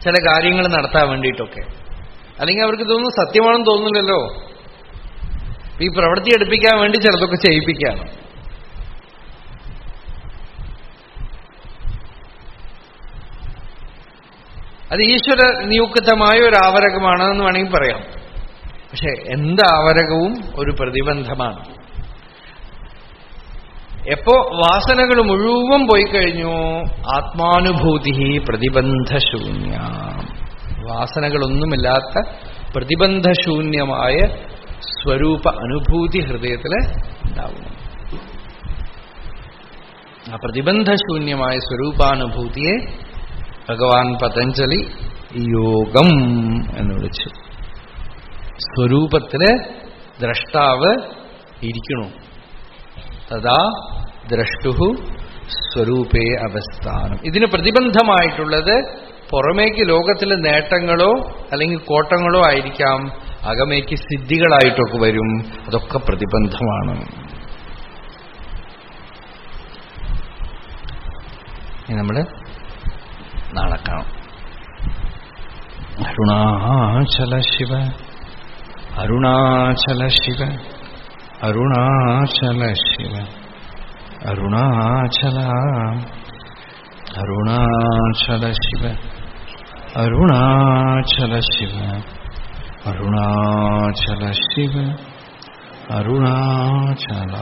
ചില കാര്യങ്ങൾ നടത്താൻ വേണ്ടിയിട്ടൊക്കെ. അല്ലെങ്കിൽ അവർക്ക് തോന്നുന്നു സത്യമാണെന്ന് തോന്നുന്നില്ലല്ലോ, ഈ പ്രവൃത്തി എടുപ്പിക്കാൻ വേണ്ടി ചിലതൊക്കെ ചെയ്യിപ്പിക്കുകയാണ്. അത് ഈശ്വര നിയുക്തമായ ഒരു ആവരകമാണെന്ന് വേണമെങ്കിൽ പറയാം. പക്ഷെ എന്ത് ആവരകവും ഒരു പ്രതിബന്ധമാണ്. എപ്പോ വാസനകൾ മുഴുവൻ പോയി കഴിഞ്ഞു, ആത്മാനുഭൂതി പ്രതിബന്ധശൂന്യ, വാസനകളൊന്നുമില്ലാത്ത പ്രതിബന്ധശൂന്യമായ സ്വരൂപ അനുഭൂതി ഹൃദയത്തിൽ ഉണ്ടാവുന്നു. ആ പ്രതിബന്ധശൂന്യമായ സ്വരൂപാനുഭൂതിയെ ഭഗവാൻ പതഞ്ജലി യോഗം എന്ന് വിളിച്ചു. സ്വരൂപത്തില് ദ്രഷ്ടാവ് ഇരിക്കണു, തഥാ ദ്രഷ്ടുഹു സ്വരൂപേ അവസ്ഥാനം. ഇതിന് പ്രതിബന്ധമായിട്ടുള്ളത് പുറമേക്ക് ലോകത്തിലെ നേട്ടങ്ങളോ അല്ലെങ്കിൽ കോട്ടങ്ങളോ ആയിരിക്കാം, അകമേക്ക് സിദ്ധികളായിട്ടൊക്കെ വരും. അതൊക്കെ പ്രതിബന്ധമാണ്. നമ്മൾ നാളെ കാണാം. അരുണാചല ശിവ അരുണാചല ശിവ അരുണാചല ശിവ അരുണാചല അരുണാചല ശിവ അരുണാചല ശിവ അരുണാചല ശിവ അരുണാചല.